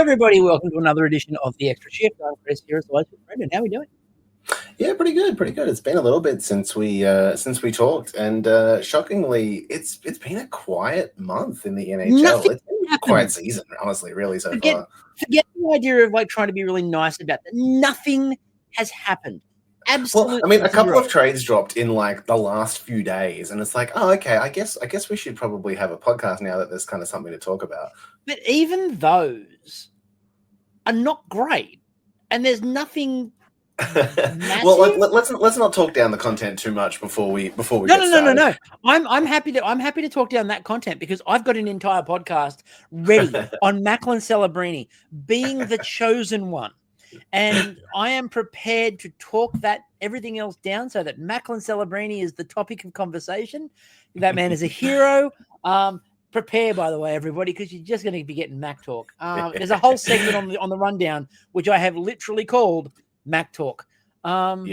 everybody. Welcome to another edition of The Extra Shift. I'm Chris here as well as Brendon. How are we doing? Yeah, pretty good. It's been a little bit since we talked, and shockingly, it's been a quiet month in the NHL. Nothing It's been a happened. quiet season, honestly, really, so far. Forget the idea of like trying to be really nice about that. Nothing has happened. Absolutely. Well, I mean, a couple of trades dropped in like the last few days, and it's like, oh, okay, I guess we should probably have a podcast now that there's kind of something to talk about. But even those are not great, and there's nothing. Well, let's not talk down the content too much before we get started. No. I'm happy to talk down that content because I've got an entire podcast ready on Macklin Celebrini being the chosen one, and I am prepared to talk that everything else down so that Macklin Celebrini is the topic of conversation. That man is a hero. Prepare, by the way, everybody, because you're just going to be getting Mac talk. There's a whole segment on the rundown which I have literally called Mac Talk. So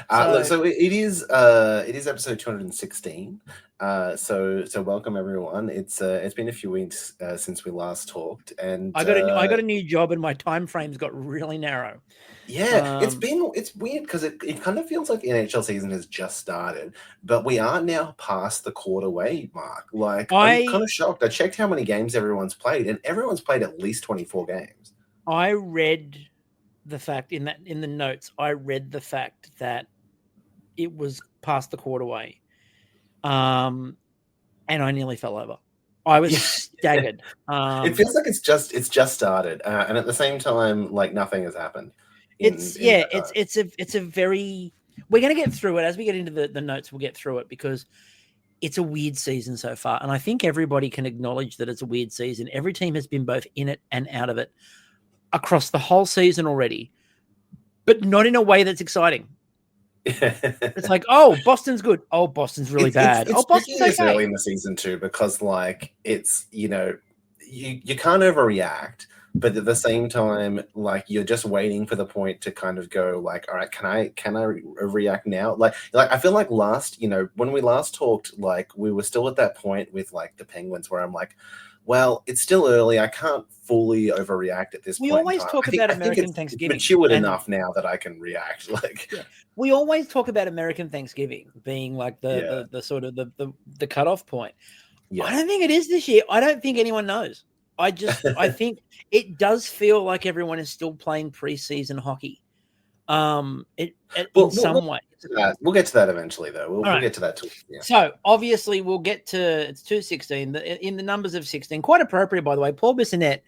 it is episode 216. So welcome everyone. It's been a few weeks since we last talked, and I got a new job, and my time frames got really narrow. Yeah, it's weird because it kind of feels like the NHL season has just started, but we are now past the quarter-way mark. Like, I'm kind of shocked. I checked how many games everyone's played, and everyone's played at least 24 games. I read the fact in the notes. I read the fact that it was past the quarterway, and I nearly fell over. I was staggered. It feels like it's just started, and at the same time, like nothing has happened. It's a very. We're going to get through it as we get into the notes. We'll get through it because it's a weird season so far, and I think everybody can acknowledge that it's a weird season. Every team has been both in it and out of it across the whole season already, but not in a way that's exciting. It's like, oh, Boston's good. Oh, Boston's really bad. Boston's okay. Early in the season too, because like it's you can't overreact, but at the same time, like you're just waiting for the point to kind of go like, all right, can I react now? Like I feel like when we last talked, like we were still at that point with like the Penguins where I'm like, well, it's still early. I can't fully overreact at this point. We always talk about American Thanksgiving. Matured enough now that I can react. We always talk about American Thanksgiving being like the sort of the cutoff point. Yeah. I don't think it is this year. I don't think anyone knows. I think it does feel like everyone is still playing preseason hockey. In some way. We'll get to that eventually, though. We'll get to that too. Yeah. So obviously we'll get to it's 216 in the numbers of 16. Quite appropriate, by the way. Paul Bissonnette,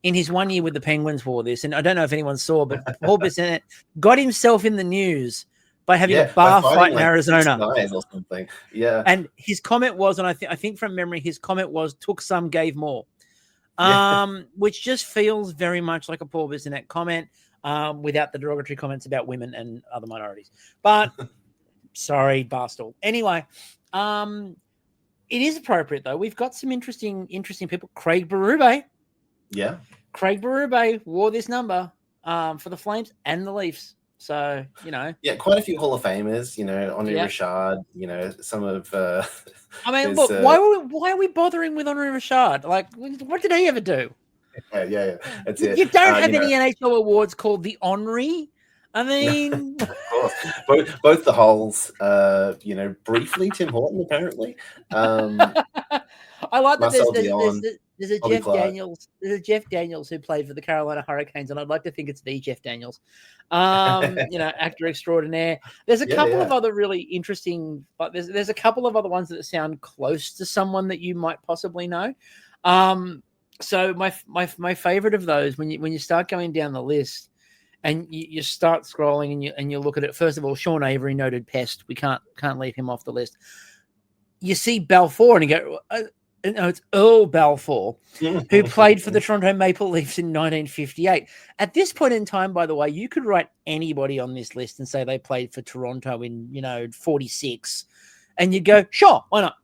in his 1 year with the Penguins, wore this, and I don't know if anyone saw, but Paul Bissonnette got himself in the news by having a bar fight in Arizona or something. Yeah, and his comment was, and I think from memory, his comment was, "Took some, gave more," which just feels very much like a Paul Bissonnette comment. Without the derogatory comments about women and other minorities. But sorry, Barstool. Anyway, it is appropriate though. We've got some interesting people. Craig Berube. Yeah. Craig Berube wore this number for the Flames and the Leafs. So, Yeah, quite a few Hall of Famers, Henri Richard, some of I mean, look, why are we bothering with Henri Richard? Like, what did he ever do? Yeah. That's it. You don't have any NHL awards called the Henri. I mean, of course, both the Hulls. Briefly Tim Horton apparently. I like that there's a Jeff Daniels. There's a Jeff Daniels who played for the Carolina Hurricanes, and I'd like to think it's the Jeff Daniels. Actor extraordinaire. There's a couple of other really interesting, but there's a couple of other ones that sound close to someone that you might possibly know. So my favorite of those, when you start going down the list and you start scrolling and you look at it, first of all, Sean Avery, noted pest. We can't leave him off the list. You see Balfour and you go, no, it's Earl Balfour, who played for the Toronto Maple Leafs in 1958. At this point in time, by the way, you could write anybody on this list and say they played for Toronto in 46, and you'd go, sure, why not?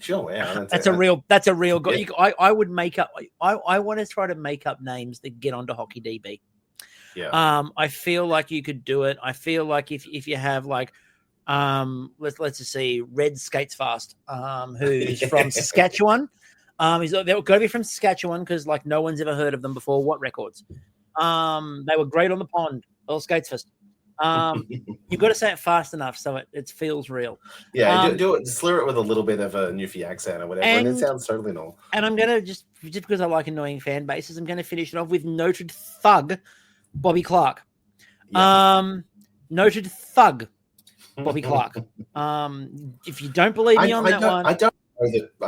Sure, yeah. That's a real guy. Yeah. I would make up. I want to try to make up names that get onto Hockey DB. Yeah. I feel like you could do it. I feel like if you have like, let's just see, Red Skates Fast, who is from Saskatchewan. They've got to be from Saskatchewan because like no one's ever heard of them before. What records? They were great on the pond. Earl Skatesfest. You've got to say it fast enough so it feels real. Yeah, do it. Slur it with a little bit of a Newfie accent or whatever, and it sounds totally normal. And I'm gonna just because I like annoying fan bases, I'm gonna finish it off with noted thug Bobby Clark. Yeah. Noted thug Bobby Clark. If you don't believe me on that one, I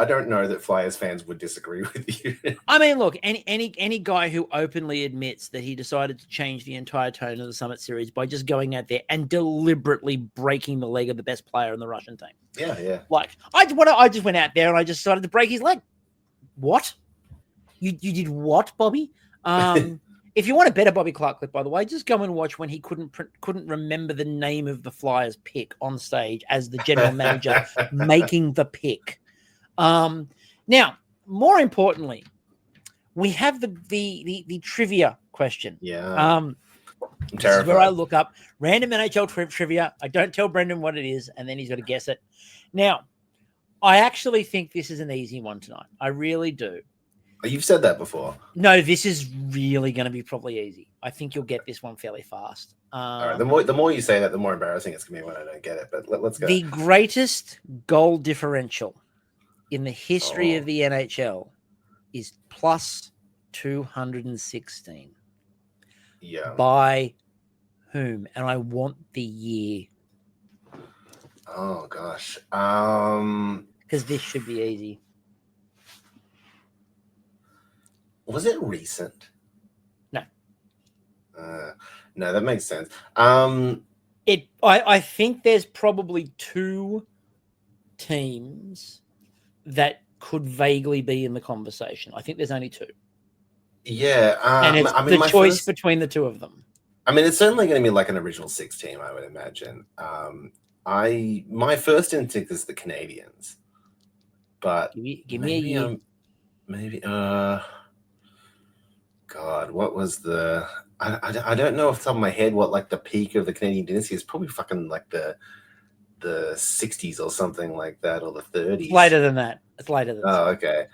don't know that Flyers fans would disagree with you. I mean, look, any guy who openly admits that he decided to change the entire tone of the Summit Series by just going out there and deliberately breaking the leg of the best player in the Russian team. Yeah. Like, I just went out there and I just started to break his leg. What? You did what, Bobby? If you want a better Bobby Clark clip, by the way, just go and watch when he couldn't remember the name of the Flyers pick on stage as the general manager making the pick. Now, more importantly, we have the trivia question. Yeah. This is where I look up random NHL trivia. I don't tell Brendon what it is, and then he's got to guess it. Now, I actually think this is an easy one tonight. I really do. You've said that before. No, this is really going to be probably easy. I think you'll get this one fairly fast. All right. The more you say that, the more embarrassing it's going to be when I don't get it. But let's go. The greatest goal differential in the history of the NHL is plus 216. Yeah. By whom? And I want the year. Oh gosh. Because this should be easy. Was it recent? No. No, that makes sense. I think there's probably two teams that could vaguely be in the conversation. I think there's only two. Yeah. And it's the choice between the two of them. I mean, it's certainly going to be like an original six team, I would imagine. My first instinct is the Canadians. But give me a year. God, what was the... I don't know off the top of my head what like the peak of the Canadian dynasty is. Probably fucking like the 60s or something like that, or the 30s. It's later than that. It's later than that. Oh, okay.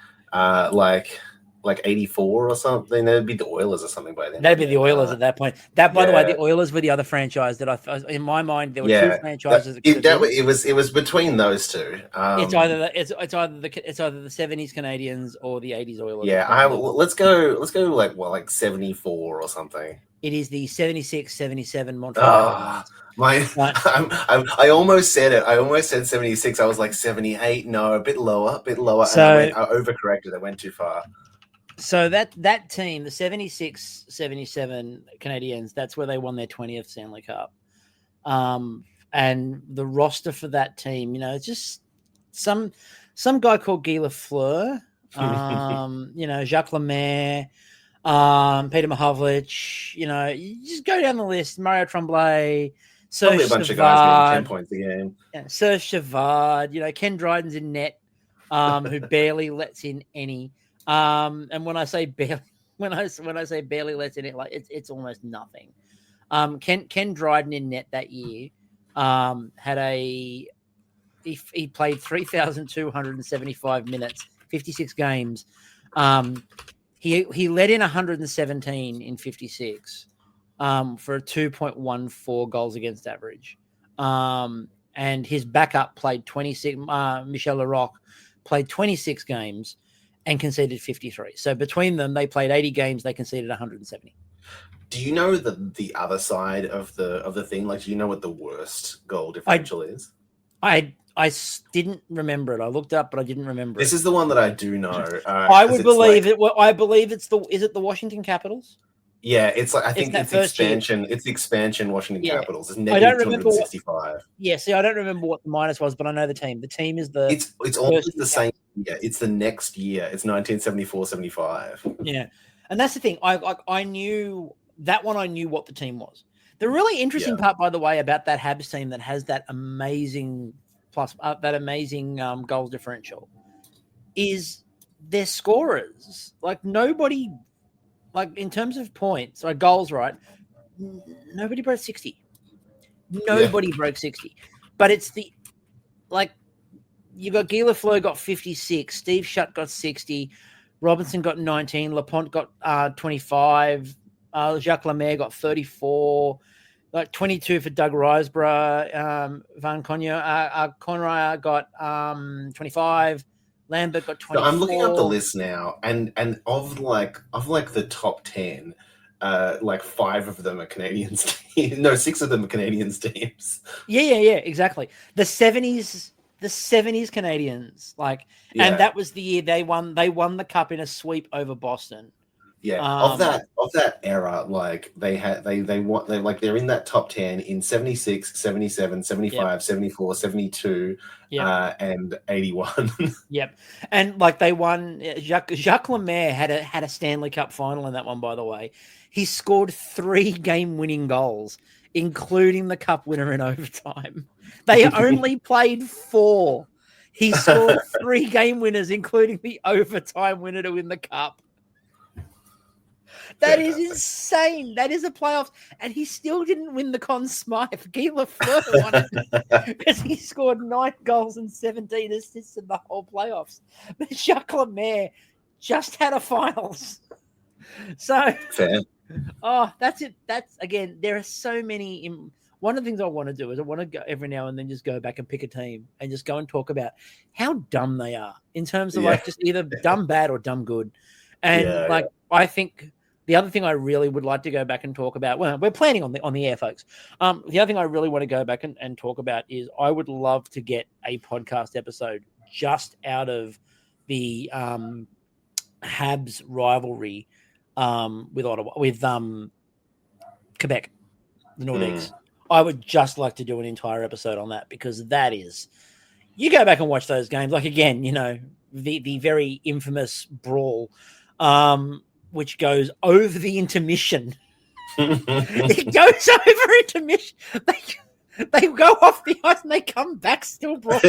Like 84 or something. That'd be the Oilers or something by then. That'd be the Oilers at that point. By the way, the Oilers were the other franchise that in my mind, there were two franchises. It was between those two. It's either the 70s Canadians or the 80s Oilers. Yeah, let's go like 74 or something. It is the 76-77 Montreal. I almost said it. I almost said 76. I was like 78. No, a bit lower. So, and I overcorrected. I went too far. So that team, the 76-77 Canadians, that's where they won their 20th Stanley Cup. And the roster for that team, it's just some guy called Guy Lafleur, Jacques Lemaire, Peter Mahovlich, you just go down the list. Mario Tremblay, probably a bunch of guys getting 10 points a game. Yeah, Serge Chavard, Ken Dryden's in net, who barely lets in any. And when I say barely, when I say barely lets in it, like it's almost nothing. Ken Dryden in net that year had he played 3,275 minutes, 56 games. He let in 117 in 56 for a 2.14 goals against average. And his backup played 26. Michel Larocque played 26 games and conceded 53. So between them, they played 80 games. They conceded 170. Do you know the other side of the thing? Like, do you know what the worst goal differential is? I didn't remember it. I looked up, but I didn't remember this it. Is the one that I do know. I would believe it. Well, I believe is it the Washington Capitals? Yeah, it's like I think it's expansion. Year. It's the expansion Washington Capitals. It's negative I don't remember 265. I don't remember what the minus was, but I know the team. The team is the. It's almost the same. Yeah, it's the next year. It's 1974-75. Yeah, and that's the thing. I knew that one. I knew what the team was. The really interesting part, by the way, about that Habs team that has that amazing goals differential is their scorers. Like nobody, like in terms of points or goals, right? Nobody broke 60. Nobody broke 60. But it's you got Guy Lafleur got 56, Steve Shutt got 60, Robinson got 19, Laporte got 25, Jacques Lemaire got 34, like 22 for Doug Riseborough, Van Conroy got 25, Lambert got 24. So I'm looking up the list now, and of the top 10, like 5 of them are Canadians. No, 6 of them are Canadians teams. Yeah, exactly. The 70s Canadians, like, and that was the year they won the cup in a sweep over Boston. Yeah, of that era, like they're in that top 10 in 76, 77, 75, 74, 72, and 81. Yep. And like they won, Jacques Lemaire had a Stanley Cup final in that one, by the way. He scored 3 game-winning goals, including the cup winner in overtime. They only played 4. He scored 3 game winners, including the overtime winner to win the cup. That is insane. That is a playoff. And he still didn't win the Conn Smythe. Guy Lafleur won it because he scored 9 goals and 17 assists in the whole playoffs. But Jacques Lemaire just had a finals. So, fair. Oh, that's it. That's, again, there are so many. One of the things I want to do is I want to go every now and then just go back and pick a team and just go and talk about how dumb they are in terms of like just either dumb bad or dumb good. And I think the other thing I really would like to go back and talk about, well, we're planning on the air, folks. The other thing I really want to go back and talk about is I would love to get a podcast episode just out of the Habs rivalry with Ottawa, with Quebec, the Nordiques. I would just like to do an entire episode on that because that is, you go back and watch those games. Like, again, you know, the very infamous brawl, which goes over the intermission. It goes over intermission. They go off the ice and they come back still brawling.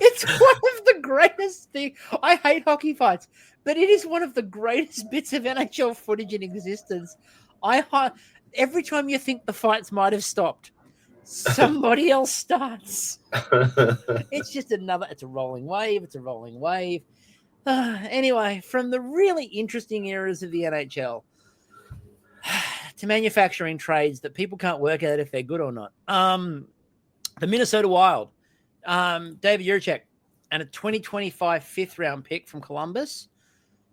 It's one of the greatest things. I hate hockey fights, but it is one of the greatest bits of NHL footage in existence. Every time you think the fights might have stopped, somebody else starts. It's just it's a rolling wave. It's a rolling wave. Anyway, from the really interesting eras of the NHL to manufacturing trades that people can't work out if they're good or not. The Minnesota Wild, David Juracek, and a 2025 fifth-round pick from Columbus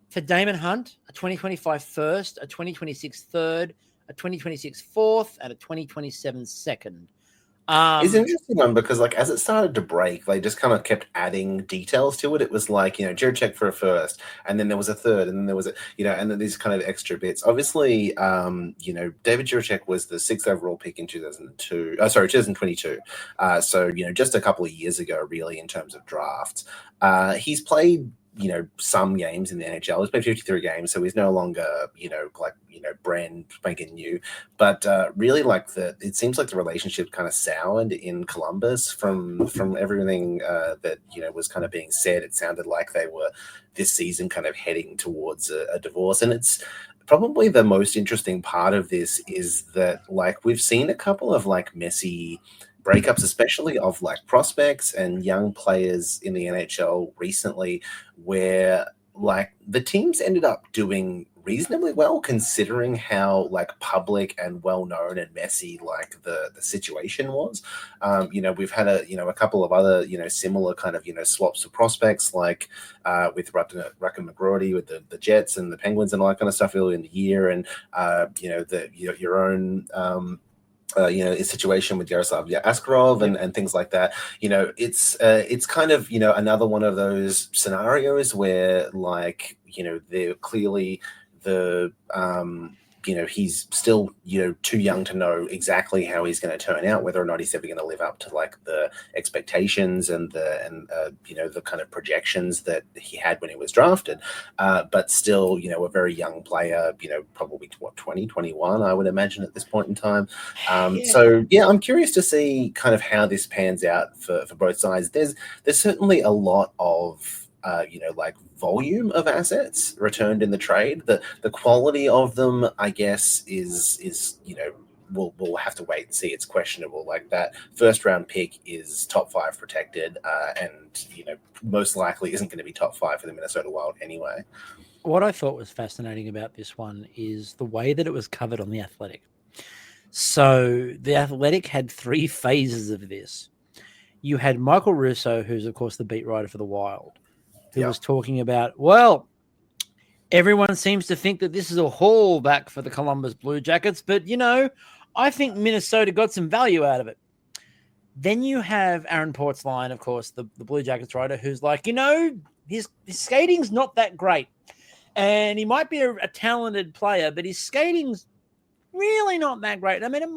for Damon Hunt, a 2025 first, a 2026 third, a 2026 fourth, and a 2027 second. It's an interesting one because, like, as it started to break, they just kind of kept adding details to it. It was like, you know, Juracek for a first, and then there was a third, and then there was and then these kind of extra bits. Obviously, David Juracek was the 6th overall pick in 2022. So, just a couple of years ago, really, in terms of drafts. He's played, some games in the NHL. He's played 53 games, so he's no longer, brand spanking new. But really, it seems like the relationship kind of soured in Columbus from everything that was kind of being said. It sounded like they were this season kind of heading towards a divorce, and it's probably the most interesting part of this is that we've seen a couple of messy breakups, especially of prospects and young players in the NHL recently, where the teams ended up doing reasonably well considering how public and well known and messy the situation was. We've had a couple of other similar kind of swaps of prospects with Rucken McGrady with the Jets and the Penguins and all that kind of stuff earlier in the year, and your own situation with Yaroslav Askarov and things like that. It's kind of another one of those scenarios where they're clearly the he's still too young to know exactly how he's going to turn out, whether or not he's ever going to live up to the expectations and the kind of projections that he had when he was drafted, but still a very young player, probably 20, 21, I would imagine at this point in time. So I'm curious to see kind of how this pans out for both sides. There's certainly a lot of volume of assets returned in the trade. The quality of them, I guess, is we'll have to wait and see. It's questionable. Like that first round pick is top 5 protected, and most likely isn't going to be top 5 for the Minnesota Wild anyway. What I thought was fascinating about this one is the way that it was covered on The Athletic. So The Athletic had 3 phases of this. You had Michael Russo, who's, of course, the beat writer for the Wild, who was talking about, well, everyone seems to think that this is a haul back for the Columbus Blue Jackets, but, I think Minnesota got some value out of it. Then you have Aaron Portzline, of course, the Blue Jackets writer, who's like, his skating's not that great. And he might be a talented player, but his skating's really not that great. I mean, it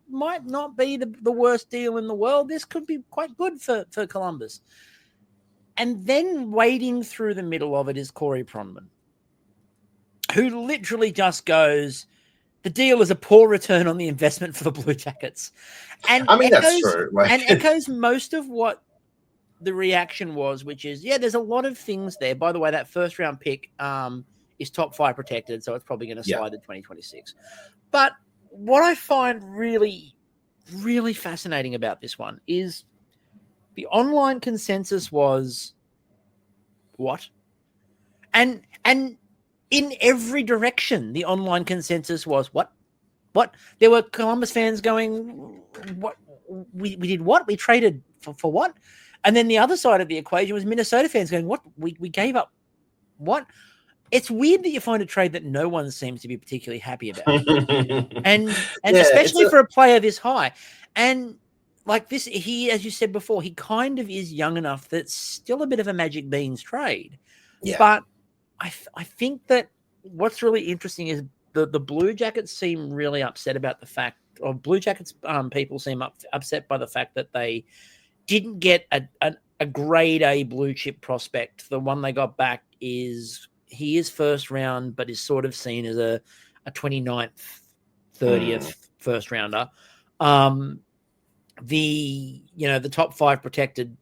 might not be the worst deal in the world. This could be quite good for Columbus. And then wading through the middle of it is Corey Pronman, who literally just goes, the deal is a poor return on the investment for the Blue Jackets. And I mean, that's true. And echoes most of what the reaction was, which is, there's a lot of things there. By the way, that first round pick is top 5 protected, so it's probably going to slide to 2026. But what I find really, really fascinating about this one is the online consensus was what? And in every direction, the online consensus was what? There were Columbus fans going, what? We did what? We traded for what? And then the other side of the equation was Minnesota fans going, what? We gave up what? It's weird that you find a trade that no one seems to be particularly happy about. and especially for a player this high. And like this, he, as you said before, he kind of is young enough that's still a bit of a Magic Beans trade. Yeah. But I think that what's really interesting is the Blue Jackets seem really upset about the fact, or Blue Jackets people seem upset by the fact that they didn't get a grade A blue chip prospect. The one they got back he is first round, but is sort of seen as a 29th, 30th first rounder. The top 5 protected,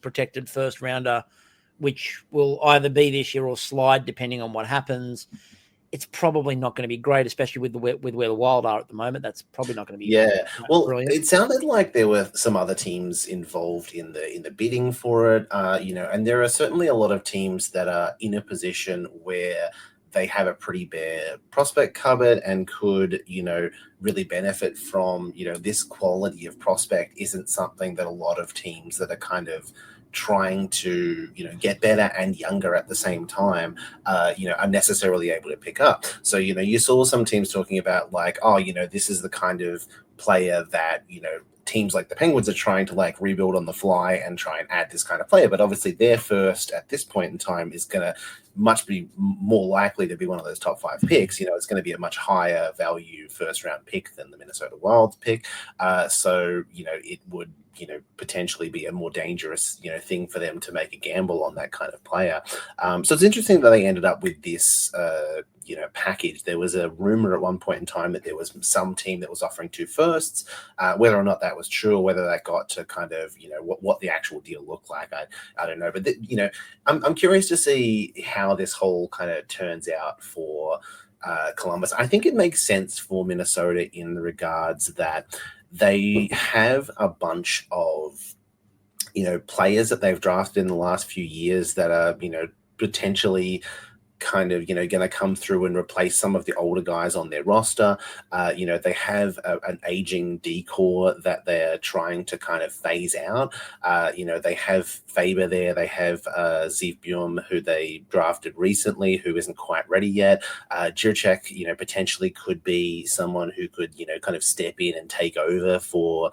protected first rounder, which will either be this year or slide depending on what happens. It's probably not going to be great, especially with where the Wild are at the moment. That's probably not going to be brilliant. It sounded like there were some other teams involved in the bidding for it, and there are certainly a lot of teams that are in a position where they have a pretty bare prospect cupboard and could, really benefit from, this quality of prospect isn't something that a lot of teams that are kind of trying to get better and younger at the same time are necessarily able to pick up. So you saw some teams talking about like, this is the kind of player that teams like the Penguins are trying to like rebuild on the fly and try and add this kind of player, but obviously their first at this point in time is going to much be more likely to be one of those top 5 picks. It's going to be a much higher value first round pick than the Minnesota Wild's pick. So it would potentially be a more dangerous thing for them to make a gamble on that kind of player. So it's interesting that they ended up with this package. There was a rumor at one point in time that there was some team that was offering 2 firsts. Whether or not that was true, or whether that got to kind of what the actual deal looked like, I don't know. But I'm curious to see how this whole kind of turns out for Columbus. I think it makes sense for Minnesota in the regards that they have a bunch of players that they've drafted in the last few years that are potentially kind of going to come through and replace some of the older guys on their roster. They have an aging decor that they're trying to kind of phase out. They have Faber there. They have Zeev Buum, who they drafted recently, who isn't quite ready yet. Jiricek, potentially could be someone who could kind of step in and take over for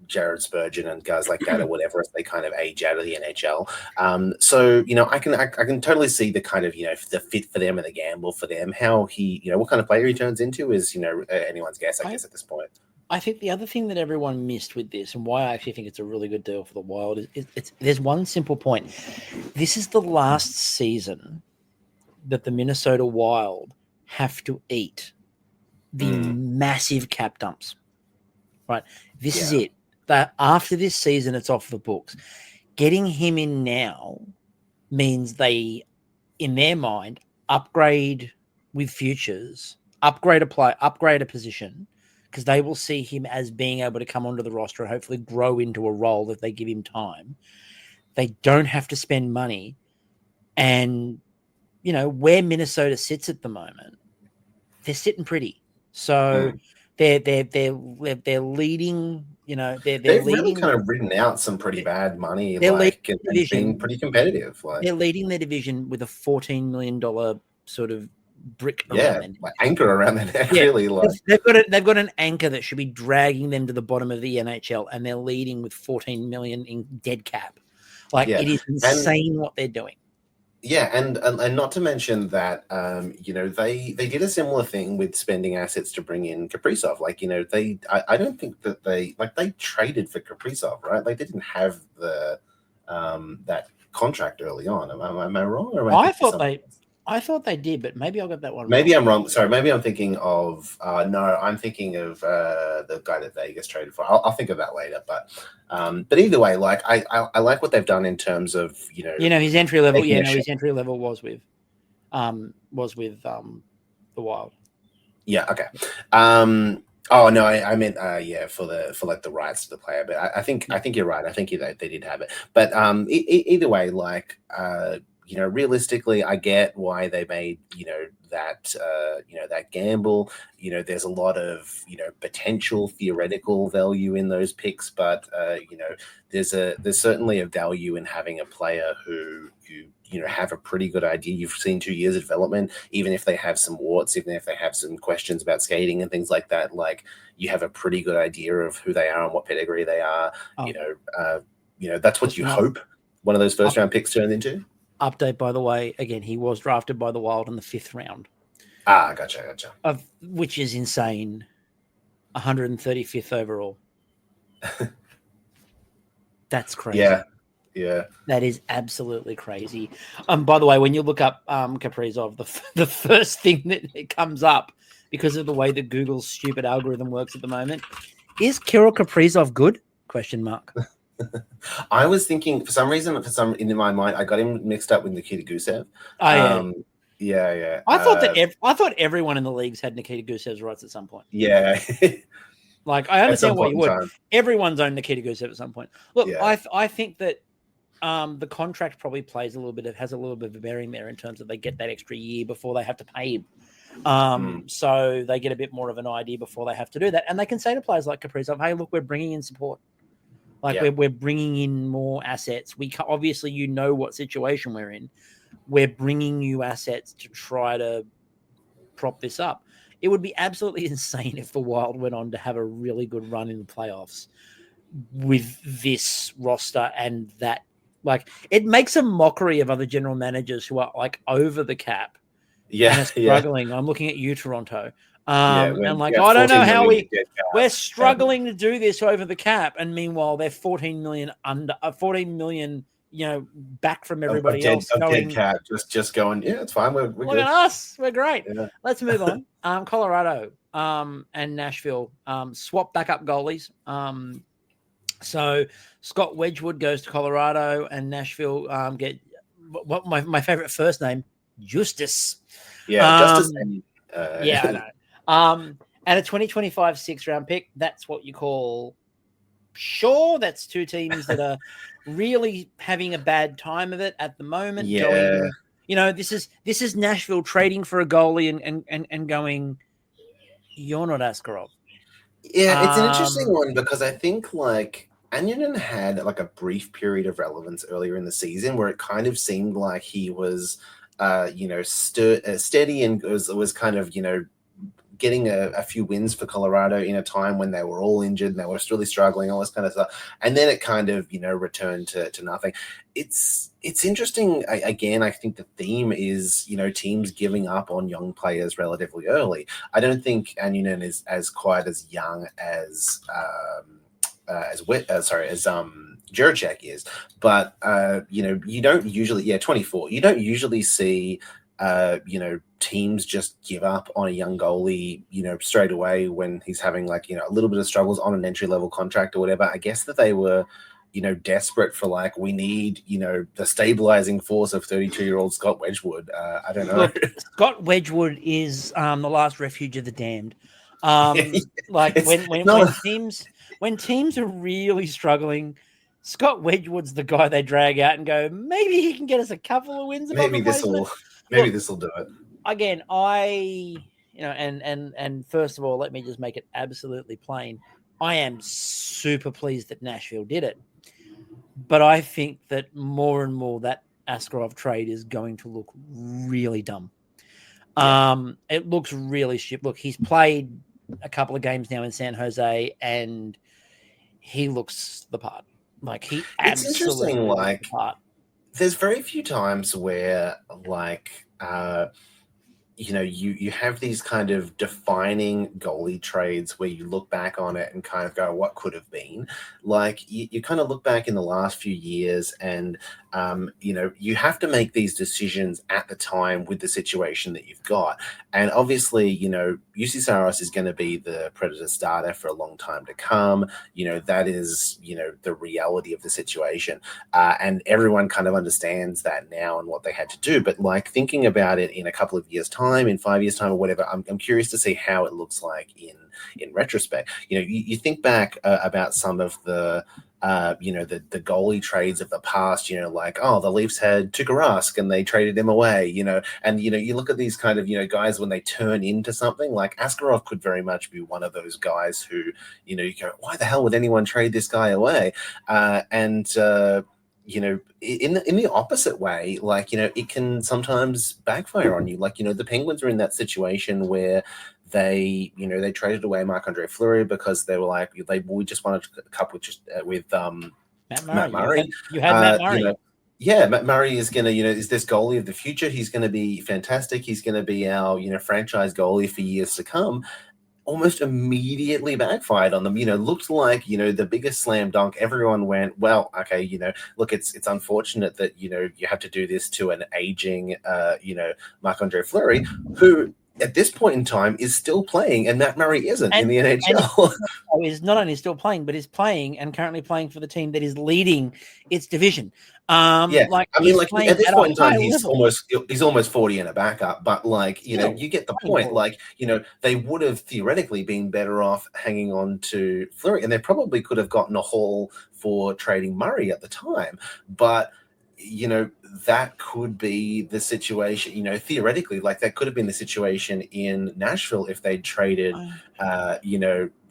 Jared Spurgeon and guys like that, or whatever, as they kind of age out of the NHL. So I can totally see the kind of the fit for them and the gamble for them. How he what kind of player he turns into is anyone's guess, I guess, at this point. I think the other thing that everyone missed with this, and why I actually think it's a really good deal for the Wild, is there's one simple point. This is the last season that the Minnesota Wild have to eat the massive cap dumps. Right, this is it. That after this season, it's off the books. Getting him in now means they, in their mind, upgrade with futures upgrade a position, because they will see him as being able to come onto the roster and hopefully grow into a role if they give him time. They don't have to spend money. And, where Minnesota sits at the moment, they're sitting pretty. So they're leading, they've really kind of ridden out some pretty bad money, and been pretty competitive. They're leading their division with a $14 million sort of brick around them. Like anchor around their neck, really. They've got an anchor that should be dragging them to the bottom of the NHL, and they're leading with $14 million in dead cap. It is insane what they're doing. Yeah, and not to mention that they did a similar thing with spending assets to bring in Kaprizov. I don't think that they traded for Kaprizov, right? They didn't have the that contract early on. Am I wrong? Or I thought they did, but maybe I got that one. Maybe I'm wrong. Sorry, maybe I'm thinking of no. I'm thinking of the guy that Vegas traded for. I'll think of that later. But either way, I like what they've done in terms of his entry level. Yeah, his entry level was with the Wild. Yeah. Okay. Oh no, I meant for the rights to the player. But I think you're right. I think they did have it. But either way, realistically, I get why they made, that gamble. There's a lot of, potential theoretical value in those picks, but, there's certainly a value in having a player who you have a pretty good idea. You've seen 2 years of development, even if they have some warts, even if they have some questions about skating and things like that, you have a pretty good idea of who they are and what pedigree they are. That's what you hope one of those first round picks turn into. Update, by the way, again, he was drafted by the Wild in the 5th round. Gotcha. Which is insane. 135th overall. That's crazy. Yeah. That is absolutely crazy. By the way, when you look up Kaprizov, the first thing that comes up, because of the way that Google's stupid algorithm works at the moment, is Kirill Kaprizov good? ? I was thinking for some reason, in my mind, I got him mixed up with Nikita Gusev. Yeah. I thought everyone in the leagues had Nikita Gusev's rights at some point. Yeah. I understand why you would. Everyone's owned Nikita Gusev at some point. Look, yeah. I think that the contract probably has a little bit of a bearing there in terms of they get that extra year before they have to pay him. So they get a bit more of an idea before they have to do that, and they can say to players like Kaprizov, "Hey, look, we're bringing in support." We're bringing in more assets. We obviously, what situation we're in. We're bringing you assets to try to prop this up. It would be absolutely insane if the Wild went on to have a really good run in the playoffs with this roster and that. It makes a mockery of other general managers who are over the cap. Yeah, and are struggling. I'm looking at you, Toronto. I don't know how we're struggling to do this over the cap, and meanwhile they're 14 million under 14 million, back from everybody else. Dead cap, just going, yeah, it's fine. We're look good. at us, we're great. Yeah. Let's move on. Colorado and Nashville swap backup goalies. So Scott Wedgwood goes to Colorado, and Nashville get what my favorite first name, Justice. Yeah, Justice. Yeah, I know. And a 2025 6th-round pick. That's what you call sure. That's two teams that are really having a bad time of it at the moment. Yeah. This is Nashville trading for a goalie and going, you're not Askarov. Yeah, it's an interesting one because I think Annunen had a brief period of relevance earlier in the season where it kind of seemed like he was, steady and was kind of, getting a few wins for Colorado in a time when they were all injured and they were really struggling, all this kind of stuff. And then it kind of, returned to nothing. It's interesting. Again, I think the theme is, teams giving up on young players relatively early. I don't think Annunen is quite as young as Juracek is, but you don't usually 24. You don't usually see teams just give up on a young goalie, straight away when he's having a little bit of struggles on an entry level contract or whatever. I guess that they were desperate for like, we need, the stabilizing force of 32-year-old Scott Wedgwood. I don't know. Look, Scott Wedgwood is the last refuge of the damned. Like when teams are really struggling, Scott Wedgwood's the guy they drag out and go, maybe he can get us a couple of wins. Maybe this will do it. Again, and first of all, let me just make it absolutely plain. I am super pleased that Nashville did it, but I think that more and more that Askarov trade is going to look really dumb. Yeah. It looks really shit. Look, he's played a couple of games now in San Jose, and he looks the part. Like, he absolutely looks the part. There's very few times where, like, you have these kind of defining goalie trades where you look back on it and kind of go, what could have been? Like, you kind of look back in the last few years and, you have to make these decisions at the time with the situation that you've got. And obviously, UC Saros is going to be the Predator starter for a long time to come. That is, the reality of the situation. And everyone kind of understands that now and what they had to do. But like, thinking about it in a couple of years' time, in 5 years' time or whatever, I'm curious to see how it looks like in retrospect. You think back about some of the the goalie trades of the past, like, the Leafs had Tuukka Rask and they traded him away, and you look at these kind of, guys when they turn into something. Like, Askarov could very much be one of those guys who, you go, why the hell would anyone trade this guy away? In the opposite way, like, it can sometimes backfire on you. Like, the Penguins are in that situation where they traded away Marc-Andre Fleury because they were like, we just wanted a cup with Matt Murray. You had Matt Murray. Matt Murray is going to, is this goalie of the future. He's going to be fantastic. He's going to be our, franchise goalie for years to come. Almost immediately backfired on them. Looked like, the biggest slam dunk. Everyone went, well, okay, look, it's unfortunate that, you have to do this to an aging, Marc-Andre Fleury, who at this point in time is still playing, and Matt Murray isn't in the NHL. And is not only still playing, but is playing and currently playing for the team that is leading its division. At this point in time, he's almost 40 and a backup. But you get the point. Like, they would have theoretically been better off hanging on to Fleury, and they probably could have gotten a haul for trading Murray at the time. But that could be the situation, theoretically, like that could have been the situation in Nashville if they traded,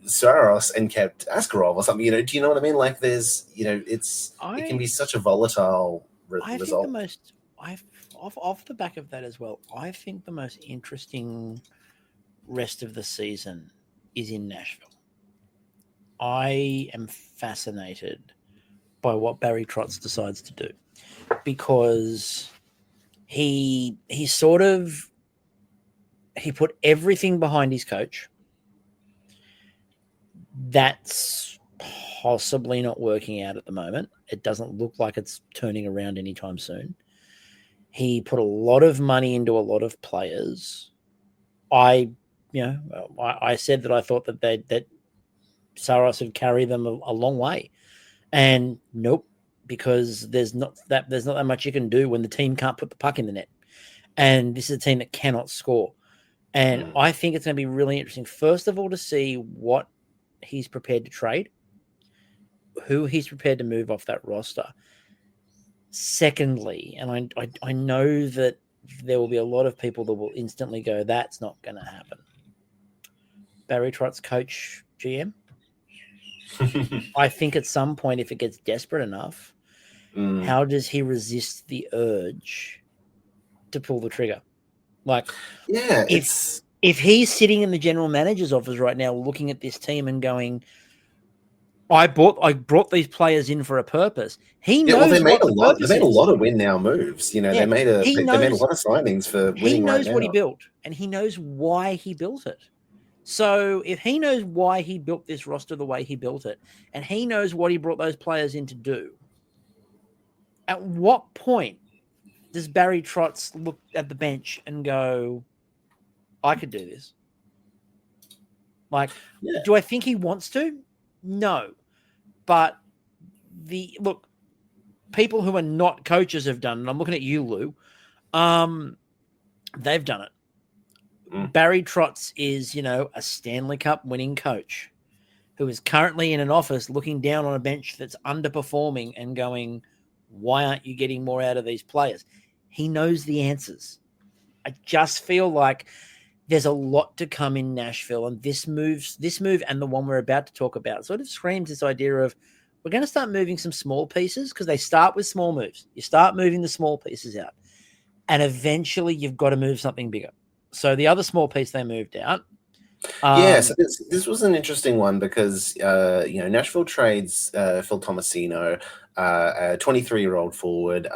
Saros and kept Askarov or something, do you know what I mean? Like, there's, it can be such a volatile result. Off the back of that as well, I think the most interesting rest of the season is in Nashville. I am fascinated by what Barry Trotz decides to do, because he put everything behind his coach. That's possibly not working out at the moment. It doesn't look like it's turning around anytime soon. He put a lot of money into a lot of players. I said that I thought that Saros would carry them a long way, and nope, because there's not that much you can do when the team can't put the puck in the net, and this is a team that cannot score. And I think it's going to be really interesting, first of all, to see what he's prepared to trade, who he's prepared to move off that roster. Secondly, and I know that there will be a lot of people that will instantly go, that's not going to happen. Barry Trotz, coach, GM. I think at some point, if it gets desperate enough, how does he resist the urge to pull the trigger? Like, if he's sitting in the general manager's office right now looking at this team and going, I brought these players in for a purpose. He knows. Well, they made a lot of win now moves. They made a lot of signings for winning. He knows right what now. he built, and he knows why he built it. So if he knows why he built this roster the way he built it, and he knows what he brought those players in to do, at what point does Barry Trotz look at the bench and go, I could do this? Like, do I think he wants to? No. But look, people who are not coaches have done it. I'm looking at you, Lou. They've done it. Barry Trotz is, a Stanley Cup winning coach who is currently in an office looking down on a bench that's underperforming and going, why aren't you getting more out of these players? He knows the answers. I just feel like there's a lot to come in Nashville, and this move and the one we're about to talk about sort of screams this idea of we're going to start moving some small pieces, because they start with small moves. You start moving the small pieces out, and eventually you've got to move something bigger. So the other small piece they moved out. So this was an interesting one because, Nashville trades Phil Tomasino, a 23-year-old forward,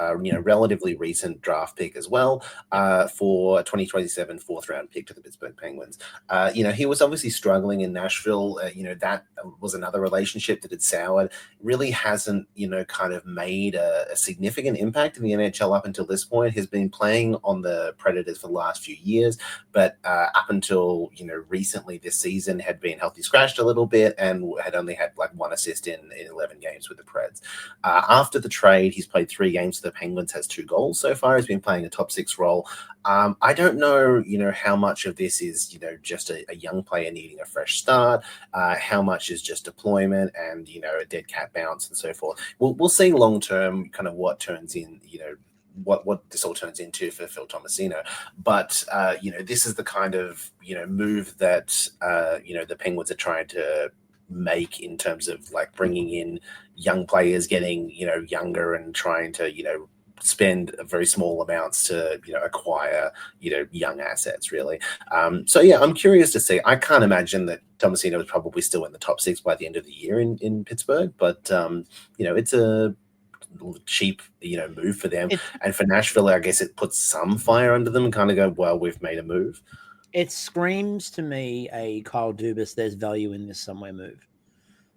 relatively recent draft pick as well, for a 2027 fourth-round pick to the Pittsburgh Penguins. He was obviously struggling in Nashville. That was another relationship that had soured. Really hasn't, kind of made a significant impact in the NHL up until this point. He's been playing on the Predators for the last few years, but up until, recently this season had been healthy scratched a little bit and had only had like 1 assist in 11 games with the Preds. After the trade, he's played 3 games for the Penguins, has 2 goals so far. He's been playing a top 6 role. I don't know, how much of this is, just a young player needing a fresh start, how much is just deployment and, a dead cat bounce and so forth. We'll see long-term kind of what turns in, what this all turns into for Phil Tomasino. But, this is the kind of, move that, the Penguins are trying to make in terms of like bringing in young players, getting, younger and trying to, spend very small amounts to, acquire, young assets really. I'm curious to see. I can't imagine that Tomasino is probably still in the top 6 by the end of the year in Pittsburgh, but, it's a cheap, move for them. And for Nashville, I guess it puts some fire under them and kind of go, well, we've made a move. It screams to me a Kyle Dubas, there's value in this somewhere move.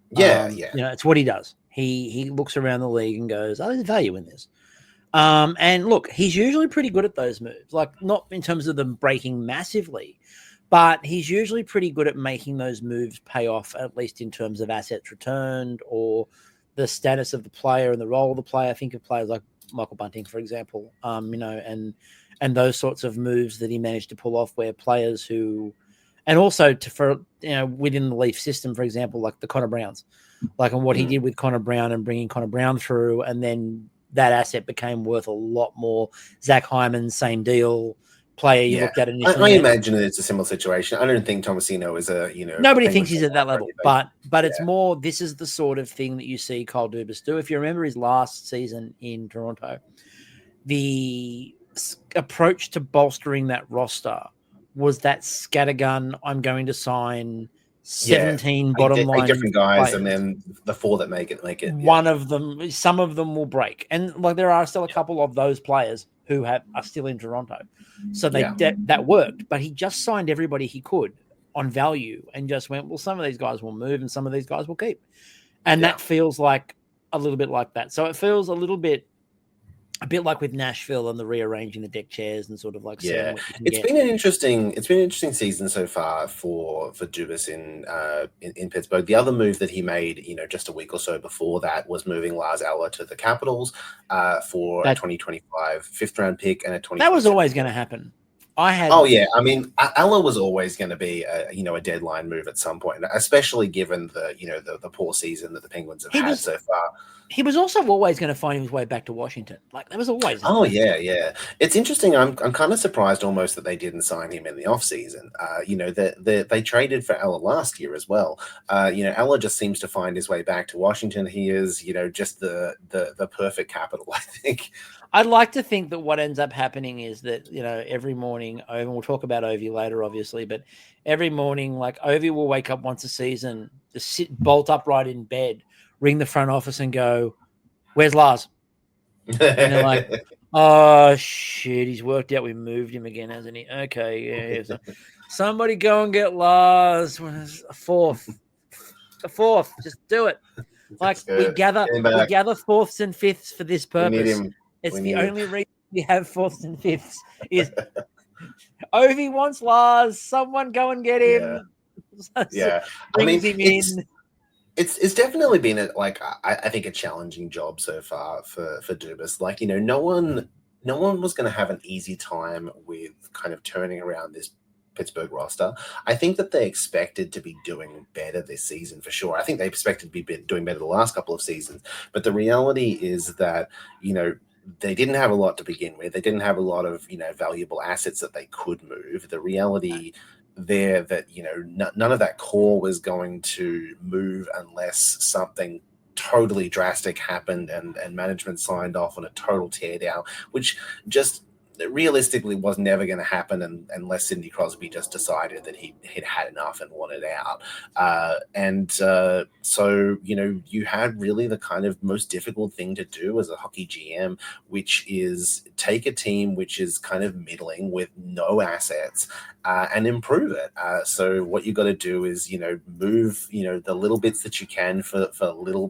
Yeah. It's what he does. He looks around the league and goes, oh, there's value in this. And look, he's usually pretty good at those moves, like not in terms of them breaking massively, but he's usually pretty good at making those moves pay off, at least in terms of assets returned or the status of the player and the role of the player. Think of players like Michael Bunting, for example, and those sorts of moves that he managed to pull off where players who, and also within the Leaf system, for example, like the Connor Browns, like on what he did with Connor Brown and bringing Connor Brown through, and then that asset became worth a lot more. Zach Hyman, same deal. Player you looked at initially. I imagine it's a similar situation. I don't think Tomasino is a, nobody thinks he's at that level, but it's more, this is the sort of thing that you see Kyle Dubas do. If you remember his last season in Toronto, the approach to bolstering that roster was that scattergun. I'm going to sign 17 bottom line different guys, players. And then the 4 that make it. One of them, some of them will break, and like there are still a couple of those players who are still in Toronto, so that worked. But he just signed everybody he could on value, and just went, well, some of these guys will move, and some of these guys will keep, and that feels like a little bit like that. So it feels a bit like with Nashville and the rearranging the deck chairs and sort of like it's been an interesting season so far for Dubas in Pittsburgh. The other move that he made, just a week or so before that, was moving Lars Eller to the Capitals for a 2025 5th-round pick and a 20. That was always going to happen. I mean, Eller was always going to be a deadline move at some point, especially given the poor season that the Penguins have had so far. He was also always going to find his way back to Washington. Like that was always. It's interesting. I'm kind of surprised almost that they didn't sign him in the offseason. They traded for Eller last year as well. Eller just seems to find his way back to Washington. He is, just the perfect capital, I think. I'd like to think that what ends up happening is that, every morning, and we'll talk about Ovi later, obviously, but every morning, like Ovi will wake up once a season, just sit bolt upright in bed, ring the front office and go, where's Lars? And they're like, oh, shit, he's worked out. We moved him again, hasn't he? Okay, yeah. So somebody go and get Lars. A fourth. Just do it. Like we gather 4ths and 5ths for this purpose. It's the only reason we have 4ths and 5ths is Ovi wants Lars. Someone go and get him. Yeah. Brings him in. It's definitely been I think a challenging job so far for Dubas. Like, no one was going to have an easy time with kind of turning around this Pittsburgh roster. I think that they expected to be doing better this season for sure. I think they expected to be doing better the last couple of seasons. But the reality is that, they didn't have a lot to begin with. They didn't have a lot of, valuable assets that they could move. The reality there that, none of that core was going to move unless something totally drastic happened and management signed off on a total teardown, which just realistically was never going to happen unless Sidney Crosby just decided that he'd had enough and wanted out. So, you had really the kind of most difficult thing to do as a hockey GM, which is take a team which is kind of middling with no assets and improve it. So what you got to do is, move, the little bits that you can for little,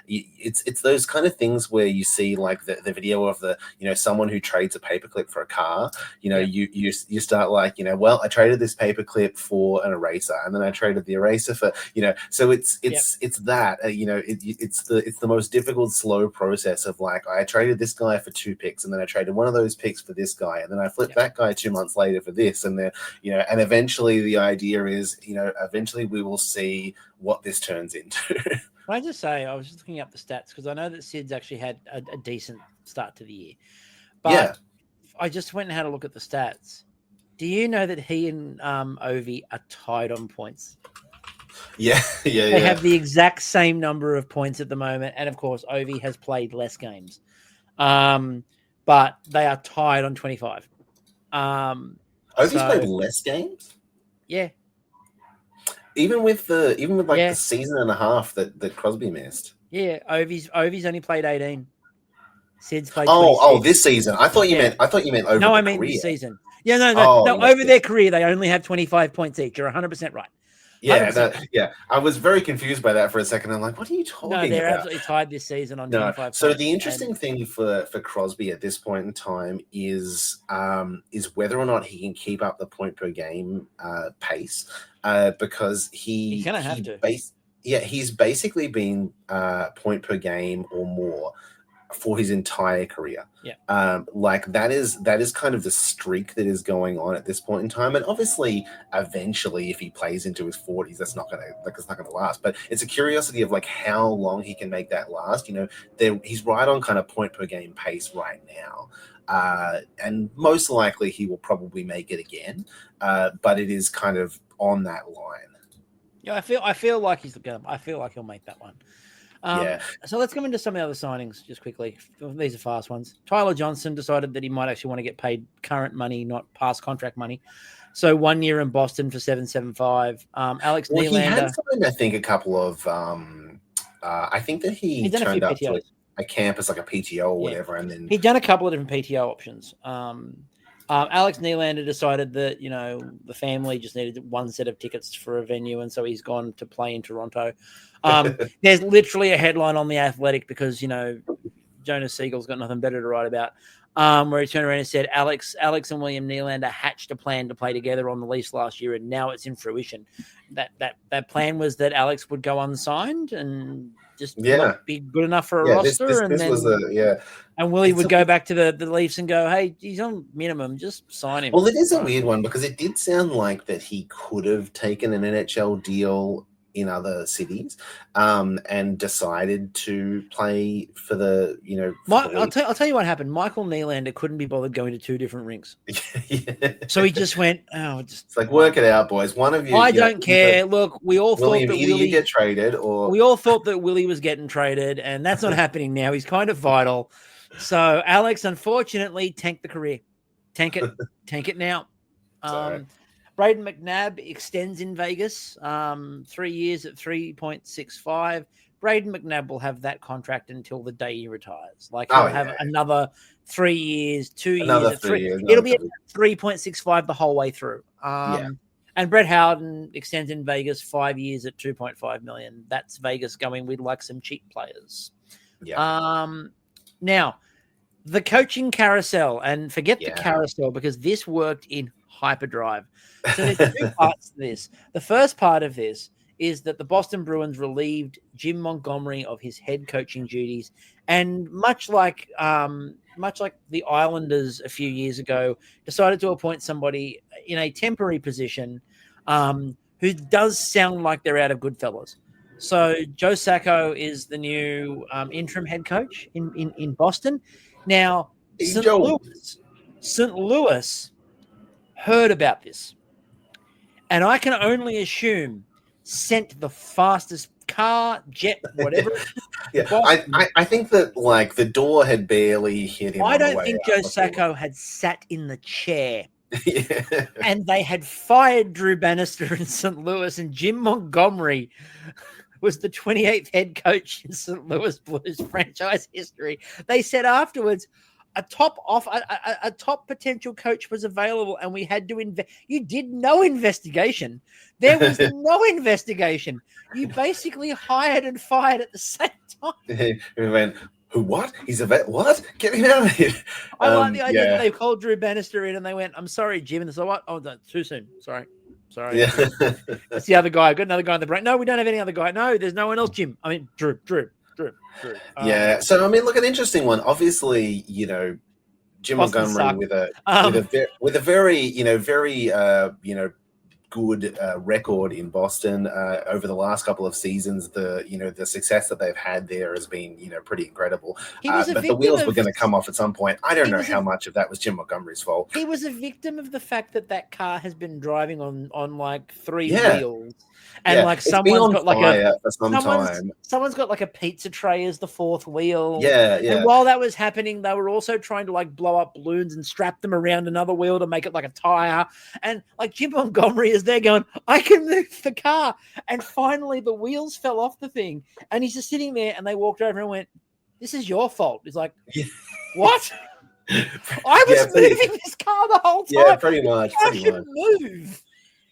it's those kind of things where you see like the video of the, someone who trades a paperclip for a car. You start like, well, I traded this paperclip for an eraser, and then I traded the eraser for, so it's that, it's the most difficult, slow process of like, I traded this guy for 2 picks, and then I traded one of those picks for this guy, and then I flipped that guy 2 months later for this, and then, and eventually the idea is, eventually we will see what this turns into. Can I just say, I was just looking up the stats because I know that Sid's actually had a decent start to the year. But I just went and had a look at the stats. Do you know that he and Ovi are tied on points? They have the exact same number of points at the moment. And, of course, Ovi has played less games. But they are tied on 25. Ovi's played less games? Yeah. Even with the season and a half that Crosby missed. Yeah, Ovi's only played 18. Sid's played 26. Oh, this season. I thought you meant over. No, I mean career. this season. Yeah, no. Over their career, they only have 25 points each. You're 100% right. 100%. I was very confused by that for a second. I'm like, what are you talking about? No, they're absolutely tied this season on 25 points. So the interesting thing for Crosby at this point in time is whether or not he can keep up the point per game pace, because he's going to have to. He's basically been point per game or more for his entire career. Like that is kind of the streak that is going on at this point in time. And obviously eventually if he plays into his 40s, it's not gonna last. But it's a curiosity of like how long he can make that last. He's right on kind of point per game pace right now. And most likely he will probably make it again. But it is kind of on that line. Yeah, I feel like he'll make that one. So let's come into some of the other signings just quickly. These are fast ones. Tyler Johnson decided that he might actually want to get paid current money, not past contract money. So 1 year in Boston for $775. Alex Nylander. He had signed, I think, a couple of. I think that he turned up to a campus like a PTO or whatever, and then he'd done a couple of different PTO options. Alex Nylander decided that the family just needed one set of tickets for a venue, and so he's gone to play in Toronto. There's literally a headline on The Athletic because Jonas Siegel's got nothing better to write about, where he turned around and said Alex and William Nylander hatched a plan to play together on the lease last year, and now it's in fruition. That plan was that Alex would go unsigned and just not be good enough for a roster, and Willie would go back to the Leafs and go, hey, he's on minimum, just sign him. Well, it is a weird one because it did sound like that he could have taken an NHL deal in other cities, and decided to play for the, I'll tell you what happened. Michael Nylander couldn't be bothered going to 2 different rinks. So he just went, it's like, work it out, boys. One of you. I don't care. Look, we all thought that Willie get traded, or we all thought that Willie was getting traded, and that's not happening now. He's kind of vital. So Alex, unfortunately, tanked the career. Tank it now. Brayden McNabb extends in Vegas, 3 years at 3.65. Brayden McNabb will have that contract until the day he retires. Like he'll have another 3 years, 2 years. At 3 years. It'll be at 3.65 the whole way through. And Brett Howden extends in Vegas 5 years at $2.5 million. That's Vegas going, we'd like some cheap players. Now, the coaching carousel, and forget the carousel because this worked in hyperdrive. So there's 2 parts to this. The first part of this is that the Boston Bruins relieved Jim Montgomery of his head coaching duties, and much like the Islanders a few years ago, decided to appoint somebody in a temporary position who does sound like they're out of Goodfellas. So Joe Sacco is the new interim head coach in Boston. Now, St. Louis heard about this, and I can only assume sent the fastest car, jet, whatever. Yeah, I think that like the door had barely hit him. I don't think Joe Sacco had sat in the chair. Yeah. And they had fired Drew Bannister in St. Louis, and Jim Montgomery was the 28th head coach in St. Louis Blues franchise history. They said afterwards, a top potential coach was available, and we had to You did no investigation. There was no investigation. You basically hired and fired at the same time. We went, who? What? He's a vet? What? Get him out of here! I like the idea that they called Drew Bannister in, and they went, "I'm sorry, Jim." And they said, "What? Oh, no, too soon. Sorry." Yeah. That's the other guy. I got another guy in the brain. No, we don't have any other guy. No, there's no one else, Jim. I mean, Drew. Yeah. So I mean, look, an interesting one. Obviously, Jim Montgomery with a very good record in Boston over the last couple of seasons. The success that they've had there has been pretty incredible. But the wheels were going to come off at some point. I don't know how much of that was Jim Montgomery's fault. He was a victim of the fact that car has been driving on like three wheels. And like someone's got like a pizza tray as the fourth wheel. Yeah. And while that was happening, they were also trying to like blow up balloons and strap them around another wheel to make it like a tire. And like Jim Montgomery is there going, I can move the car. And finally the wheels fell off the thing. And he's just sitting there, and they walked over and went, this is your fault. He's like, what? I was moving this car the whole time. Yeah, pretty much. I should move.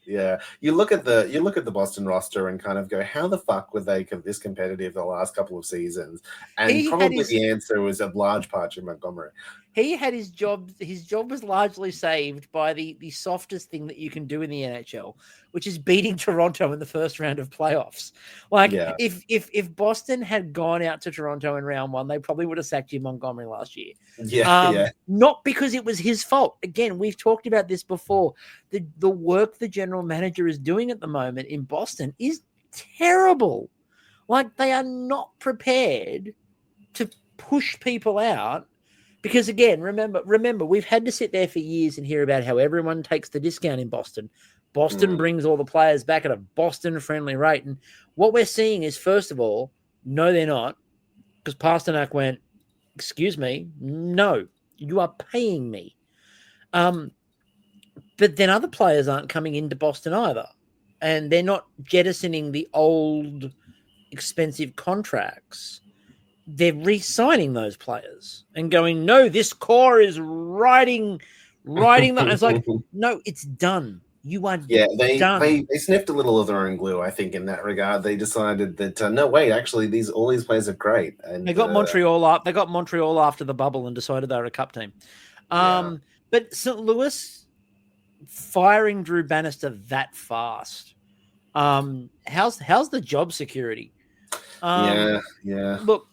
Yeah, you look at the Boston roster and kind of go, how the fuck were they this competitive the last couple of seasons? And the answer was a large part of Montgomery. He had his job. His job was largely saved by the softest thing that you can do in the NHL, which is beating Toronto in the first round of playoffs. Like if Boston had gone out to Toronto in round one, they probably would have sacked Jim Montgomery last year. Not because it was his fault. Again, we've talked about this before. The work the general manager is doing at the moment in Boston is terrible. Like, they are not prepared to push people out. Because again, remember, we've had to sit there for years and hear about how everyone takes the discount in Boston. Boston brings all the players back at a Boston-friendly rate. And what we're seeing is, first of all, no, they're not. Because Pasternak went, excuse me, no, you are paying me. But then other players aren't coming into Boston either. And they're not jettisoning the old expensive contracts. They're re-signing those players and going, no, this core is riding them. It's like, no, it's done. You are done. They sniffed a little of their own glue, I think, in that regard. They decided that, no, wait, actually, all these players are great. And they got Montreal up. They got Montreal after the bubble and decided they were a cup team. But St. Louis firing Drew Bannister that fast. How's the job security? Look,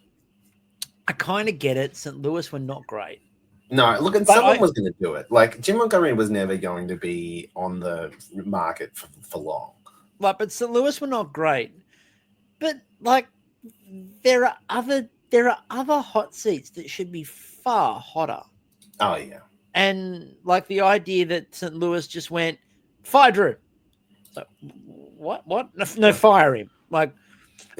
I kind of get it. St. Louis were not great. No, look, and someone was going to do it. Like, Jim Montgomery was never going to be on the market for long. But St. Louis were not great. But like, there are other hot seats that should be far hotter. Oh yeah. And like the idea that St. Louis just went, fire Drew. So, what? No, fire him. Like,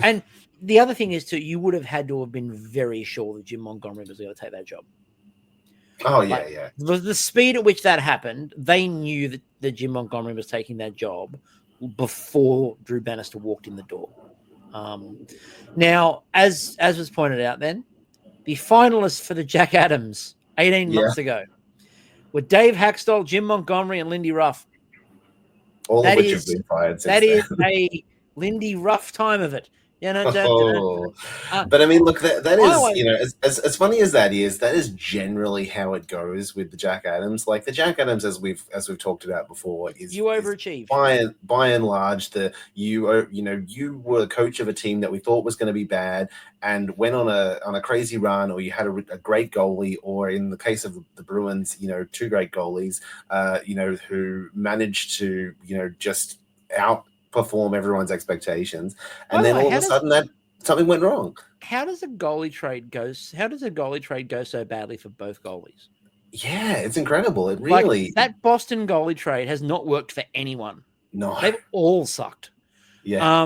and the other thing is, too, you would have had to have been very sure that Jim Montgomery was going to take that job. Oh, yeah. The speed at which that happened, they knew that Jim Montgomery was taking that job before Drew Bannister walked in the door. Now, as was pointed out then, the finalists for the Jack Adams 18 months ago were Dave Haxtell, Jim Montgomery, and Lindy Ruff. All of which have been fired since then. That is a Lindy Ruff time of it. You know, but I mean, look, that is, always, as funny as that is generally how it goes with the Jack Adams. Like the Jack Adams, as we've talked about before, you overachieve. By and large, you were the coach of a team that we thought was going to be bad and went on a crazy run, or you had a great goalie, or in the case of the Bruins, two great goalies, who managed to just outperform everyone's expectations, and then all of a sudden that something went wrong. How does a goalie trade go so badly for both goalies? Yeah, it's incredible. It really, that Boston goalie trade has not worked for anyone. No, they've all sucked. Yeah. I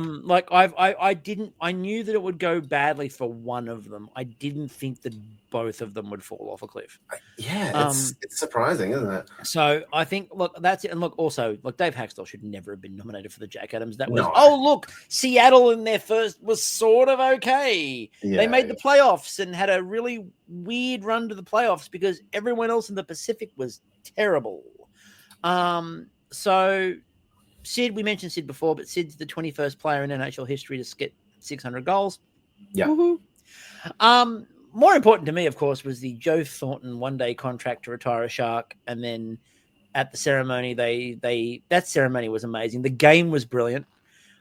knew that it would go badly for one of them. I didn't think that both of them would fall off a cliff. Yeah, it's surprising, isn't it? So I think, look, that's it. And look, also, Dave Haxtell should never have been nominated for the Jack Adams. That was, look, Seattle in their first was sort of okay. Yeah, they made the playoffs and had a really weird run to the playoffs because everyone else in the Pacific was terrible. So Sid, we mentioned Sid before, but Sid's the 21st player in NHL history to get 600 goals. Yeah. Woo-hoo. More important to me, of course, was the Joe Thornton one-day contract to retire a Shark, and then at the ceremony, that ceremony was amazing. The game was brilliant.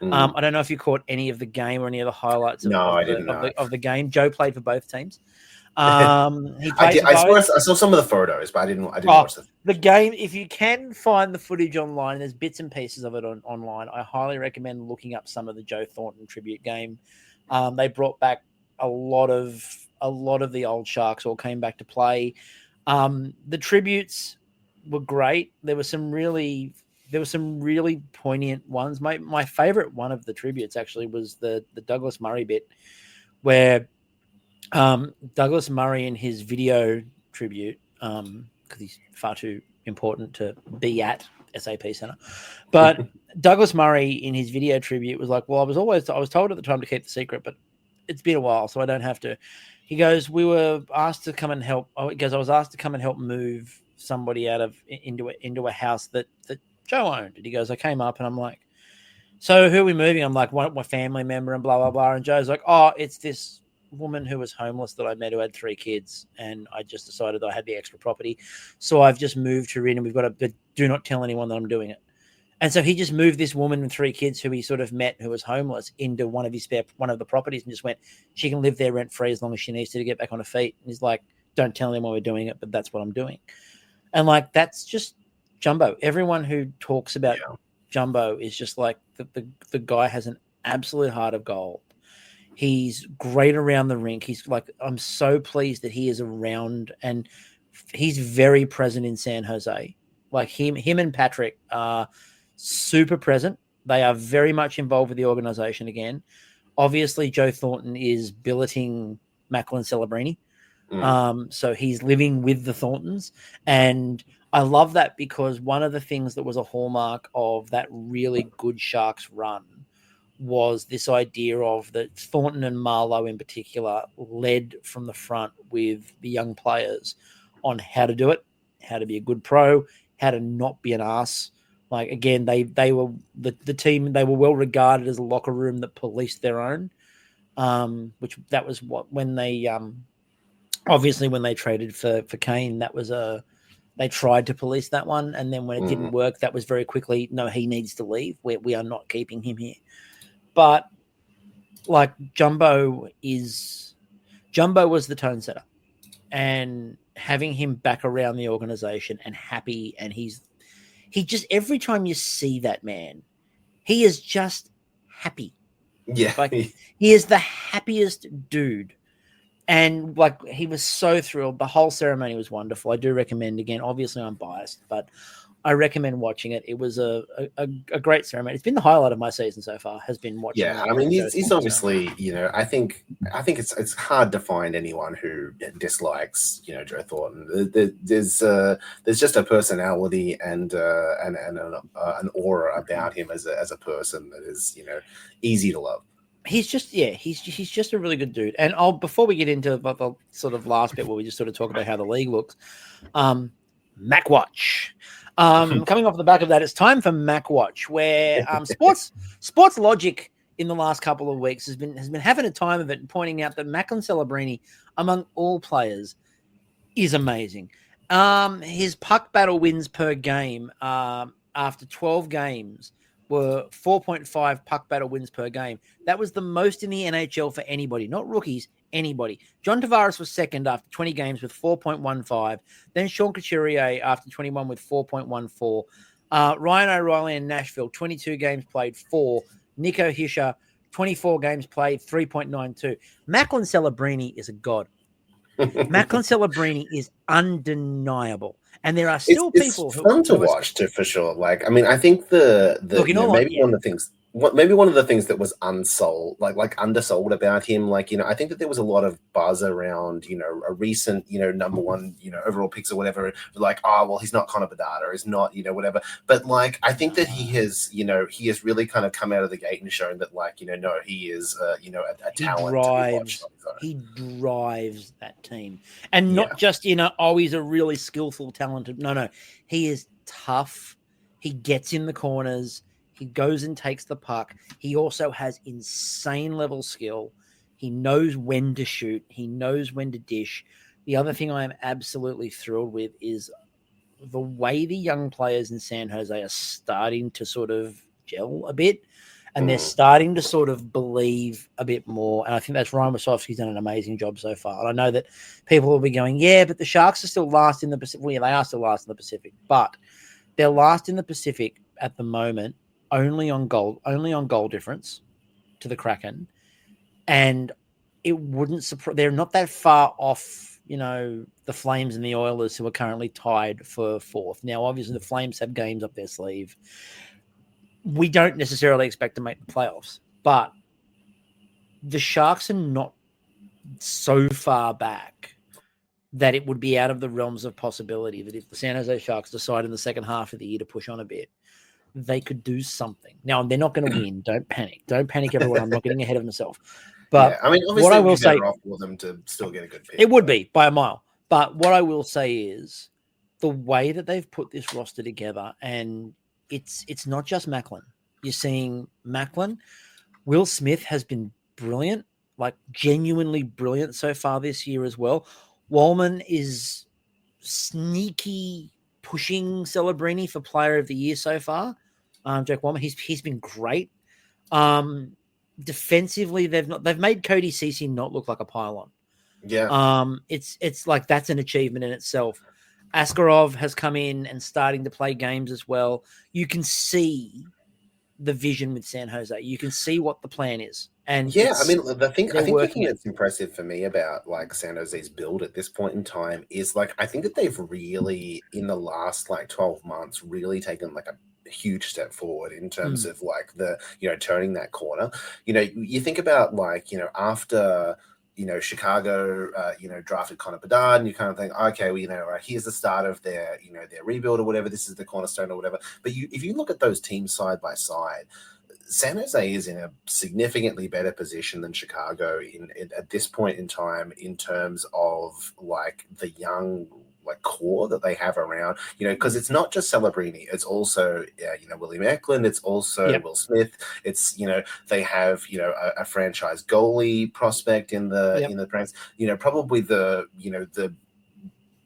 I don't know if you caught any of the game or any of the highlights of the game. Joe played for both teams. I saw some of the photos, but I didn't watch the game. If you can find the footage online, there's bits and pieces of it online. I highly recommend looking up some of the Joe Thornton tribute game. They brought back a lot of the old Sharks all came back to play. The tributes were great. There were some really poignant ones. My favorite one of the tributes actually was the Douglas Murray bit, where Douglas Murray in his video tribute, because he's far too important to be at SAP Center, but Douglas Murray in his video tribute was like, well, I was told at the time to keep the secret, but it's been a while, so I don't have to. He goes, we were asked to come and help. He goes, I was asked to come and help move somebody into a house that Joe owned. And he goes, I came up and I'm like, so who are we moving? I'm like, my family member and blah, blah, blah. And Joe's like, oh, it's this woman who was homeless that I met who had 3 kids. And I just decided that I had the extra property. So I've just moved her in and but do not tell anyone that I'm doing it. And so he just moved this woman and 3 kids who he sort of met who was homeless into one of the properties and just went, she can live there rent free as long as she needs to get back on her feet. And he's like, don't tell anyone we're doing it, but that's what I'm doing. And that's just Jumbo. Everyone who talks about Jumbo is just like the guy has an absolute heart of gold. He's great around the rink. He's like, I'm so pleased that he is around and he's very present in San Jose. Like him and Patrick are super present. They are very much involved with the organization again. Obviously, Joe Thornton is billeting Macklin Celebrini. So he's living with the Thorntons. And I love that because one of the things that was a hallmark of that really good Sharks run was this idea of that Thornton and Marlowe in particular led from the front with the young players on how to do it, how to be a good pro, how to not be an ass. Like, again, they were the team, they were well regarded as a locker room that policed their own, which that was when they obviously when they traded for Kane, that was they tried to police that one. And then when it didn't work, that was very quickly, no, he needs to leave. We are not keeping him here. But like Jumbo was the tone setter, and having him back around the organization and happy. And he just, every time you see that man, he is just happy. Yeah. Like he is the happiest dude. And like, he was so thrilled. The whole ceremony was wonderful. I do recommend, again, obviously I'm biased, but I recommend watching it. It was a great ceremony. It's been the highlight of my season so far, has been watching. Yeah, I mean, he's obviously, I think it's hard to find anyone who dislikes, Joe Thornton. There's just a personality and an aura about him as a person that is, easy to love. He's just a really good dude. And before we get into the sort of last bit where we just sort of talk about how the league looks, Mac Watch. Coming off the back of that, it's time for Mac Watch, where Sports Logic in the last couple of weeks has been having a time of it and pointing out that Macklin Celebrini, among all players, is amazing. His puck battle wins per game after 12 games were 4.5 puck battle wins per game. That was the most in the NHL for anybody, not rookies, anybody. John Tavares was second after 20 games with 4.15. Then Sean Couturier after 21 with 4.14. Ryan O'Reilly in Nashville, 22 games played, 4. Nico Hischier, 24 games played, 3.92. Macklin Celebrini is a god. Macklin Celebrini is undeniable. And there are still people who fun to watch too, for sure. Like, I mean, I think maybe one of the things that was undersold about him, like, you know, I think that there was a lot of buzz around, you know, a recent, you know, number one, you know, overall picks or whatever, like, oh, well, he's not Connor Bedard or he's not, you know, whatever. But like, I think that he has really kind of come out of the gate and shown that, like, you know, no, he is, you know, a talent. He drives that team. And not just, you know, oh, he's a really skillful, talented. No. He is tough. He gets in the corners. He goes and takes the puck. He also has insane level skill. He knows when to shoot. He knows when to dish. The other thing I am absolutely thrilled with is the way the young players in San Jose are starting to sort of gel a bit, and they're starting to sort of believe a bit more. And I think that's Ryan Wasowski's done an amazing job so far. And I know that people will be going, yeah, but the Sharks are still last in the Pacific. Well, yeah, they are still last in the Pacific, but they're last in the Pacific at the moment only on goal difference to the Kraken. And it wouldn't surprise, they're not that far off, you know, the Flames and the Oilers, who are currently tied for 4th. Now, obviously, the Flames have games up their sleeve. We don't necessarily expect to make the playoffs, but the Sharks are not so far back that it would be out of the realms of possibility that if the San Jose Sharks decide in the second half of the year to push on a bit, they could do something. Now, they're not going to win. Don't panic, everyone. I'm not getting ahead of myself. But I mean, obviously, what I will say, off for them to still get a good pick. It would be by a mile. But what I will say is the way that they've put this roster together, and it's not just Macklin. You're seeing Macklin. Will Smith has been brilliant, like genuinely brilliant so far this year as well. Wallman is sneaky pushing Celebrini for Player of the Year so far. Jack Wallman, he's been great. Defensively, they've made Cody Ceci not look like a pylon. Yeah. It's like that's an achievement in itself. Askarov has come in and starting to play games as well. You can see the vision with San Jose. You can see what the plan is. And yeah, I mean, I think the thing that's impressive for me about like San Jose's build at this point in time is like, I think that they've really, in the last like 12 months, really taken like a huge step forward in terms of like the, you know, turning that corner. You know, you think about like, you know, after, you know, Chicago, you know, drafted Connor Bedard, and you kind of think, okay, well, you know, here's the start of their, you know, their rebuild or whatever. This is the cornerstone or whatever. But if you look at those teams side by side, San Jose is in a significantly better position than Chicago at this point in time in terms of like the young like core that they have around, you know, because it's not just Celebrini, it's also you know, William Eklund, it's also Will Smith, it's, you know, they have, you know, a franchise goalie prospect in the France, you know, probably the, you know, the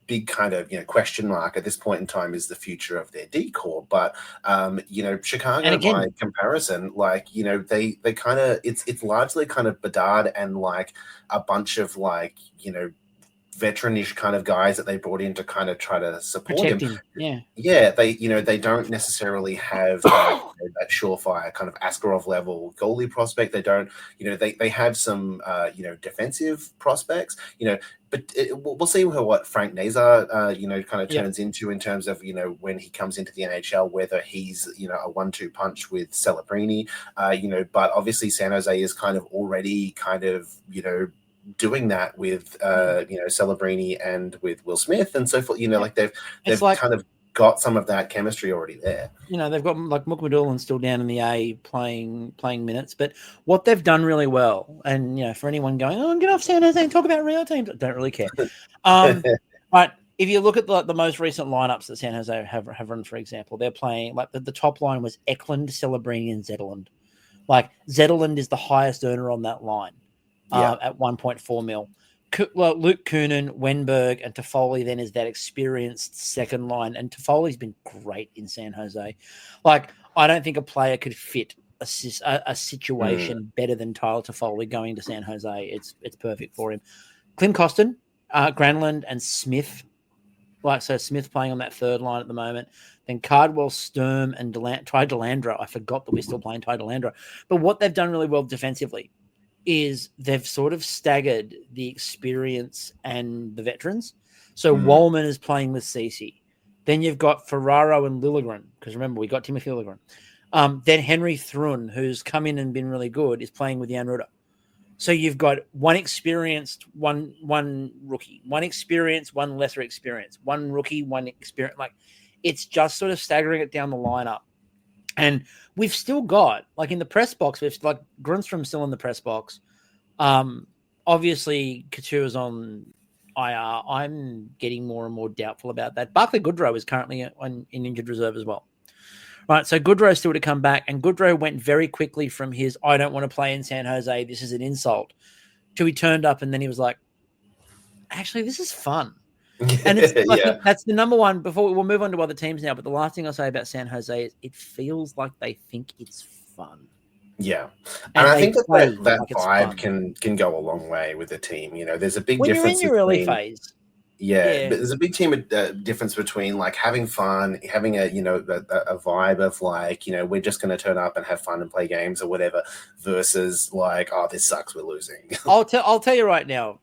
big kind of, you know, question mark at this point in time is the future of their D-core. But you know, Chicago, again, by comparison, like, you know, they kind of, it's largely kind of Bedard and like a bunch of like, you know, veteranish kind of guys that they brought in to kind of try to support him. Yeah, they, you know, they don't necessarily have that surefire kind of Askarov level goalie prospect. They don't, you know, they have some you know, defensive prospects, you know, but we'll see what Frank Nazar you know, kind of turns into in terms of, you know, when he comes into the NHL, whether he's, you know, a 1-2 punch with Celebrini, you know, but obviously San Jose is kind of already kind of, you know, doing that with you know, Celebrini and with Will Smith and so forth, you know, like they've like, kind of got some of that chemistry already there. You know, they've got like Mukmadoulan still down in the A playing minutes, but what they've done really well, and, you know, for anyone going, oh, get off San Jose and talk about real teams, I don't really care. But if you look at the most recent lineups that San Jose have run, for example, they're playing like the top line was Eklund, Celebrini, and Zetterlund. Like Zetterlund is the highest earner on that line at 1.4 mil. Luke Kunin, Wenberg, and Toffoli then is that experienced second line. And Toffoli's been great in San Jose. Like, I don't think a player could fit a situation better than Tyler Toffoli going to San Jose. It's perfect for him. Klim Kostin, Granlund, and Smith. So Smith playing on that third line at the moment. Then Cardwell, Sturm, and Ty Dellandro. I forgot that we're still playing Ty Dellandro. But what they've done really well defensively is they've sort of staggered the experience and the veterans. So Wallman is playing with Ceci. Then you've got Ferraro and Liljegren, because remember, we got Timothy Liljegren. Then Henry Thrun, who's come in and been really good, is playing with Jan Ruda. So you've got one experienced, one rookie, one experienced, one lesser experienced, one rookie, one experienced. Like, it's just sort of staggering it down the lineup. And we've still got, like, in the press box, we've like Grunstrom's still in the press box. Obviously, Couture's on IR. I'm getting more and more doubtful about that. Barclay Goodrow is currently in injured reserve as well. Right, so Goodrow's still to come back, and Goodrow went very quickly from his "I don't want to play in San Jose, this is an insult," to he turned up and then he was like, "Actually, this is fun." And it's that's the number one. Before we'll move on to other teams now, but the last thing I'll say about San Jose is it feels like they think it's fun. Yeah, and I think that vibe can go a long way with the team. You know, there's a big difference when you're in your early phase. Yeah, but there's a big difference between like having fun, having a vibe of like, we're just going to turn up and have fun and play games or whatever, versus like, oh, this sucks, we're losing. I'll tell you right now,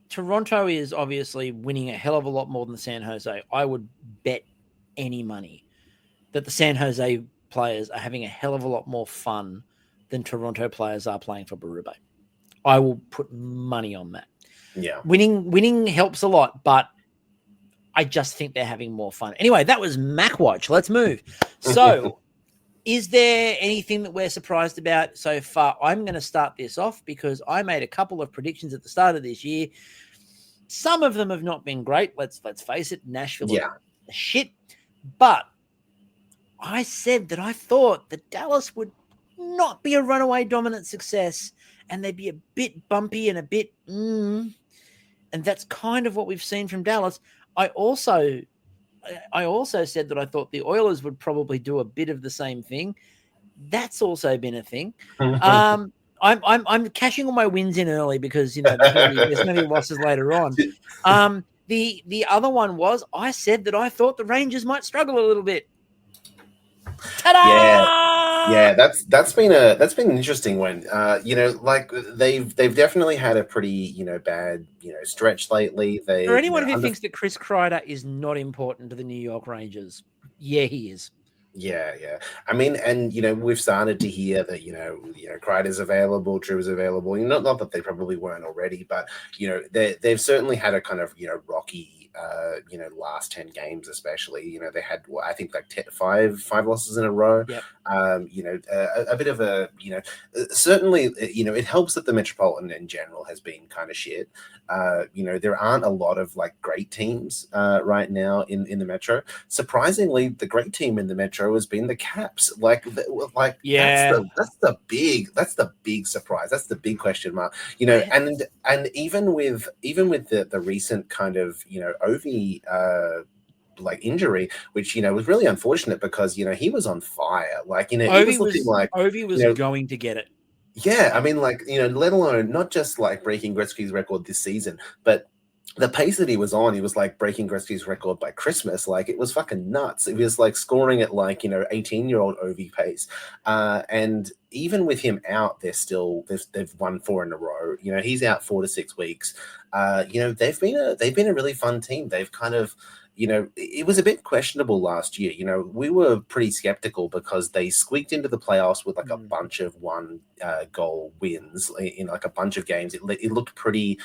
Toronto is obviously winning a hell of a lot more than San Jose. I would bet any money that the San Jose players are having a hell of a lot more fun than Toronto players are playing for Berube. I will put money on that. Yeah. Winning helps a lot, but I just think they're having more fun. Anyway, that was Mac Watch. Let's move. So, is there anything that we're surprised about so far? I'm going to start this off because I made a couple of predictions at the start of this year. Some of them have not been great. Let's face it. Nashville, shit. But I said that I thought that Dallas would not be a runaway dominant success, and they'd be a bit bumpy and a bit and that's kind of what we've seen from Dallas. I also said that I thought the Oilers would probably do a bit of the same thing. That's also been a thing. I'm cashing all my wins in early because there's going to be losses later on. The other one was I said that I thought the Rangers might struggle a little bit. Ta-da! Yeah, that's been an interesting one. Like they've definitely had a pretty bad stretch lately. For anyone who thinks that Chris Kreider is not important to the New York Rangers, yeah, he is. Yeah. I mean, and we've started to hear that Kreider's available, Drew is available. Not that they probably weren't already, but they've certainly had a kind of rocky last 10 games, especially. They had I think like 5 losses in a row. Yep. A bit of a certainly it helps that the Metropolitan in general has been kind of shit. There aren't a lot of like great teams right now in the Metro. Surprisingly, the great team in the Metro has been the Caps. That's the big surprise. That's the big question mark. And even with the recent kind of Ovi injury, which was really unfortunate because he was on fire. Ovi was looking like Ovi was going to get it. Yeah, I mean, let alone not just like breaking Gretzky's record this season, but the pace that he was on, he was like breaking Gretzky's record by Christmas. Like, it was fucking nuts. It was like scoring at 18-year-old Ovi pace. And even with him out, they've won 4 in a row. He's out 4 to 6 weeks. They've been a really fun team. They've kind of, it was a bit questionable last year. We were pretty skeptical because they squeaked into the playoffs with like a bunch of 1 goal wins in like a bunch of games. It looked pretty,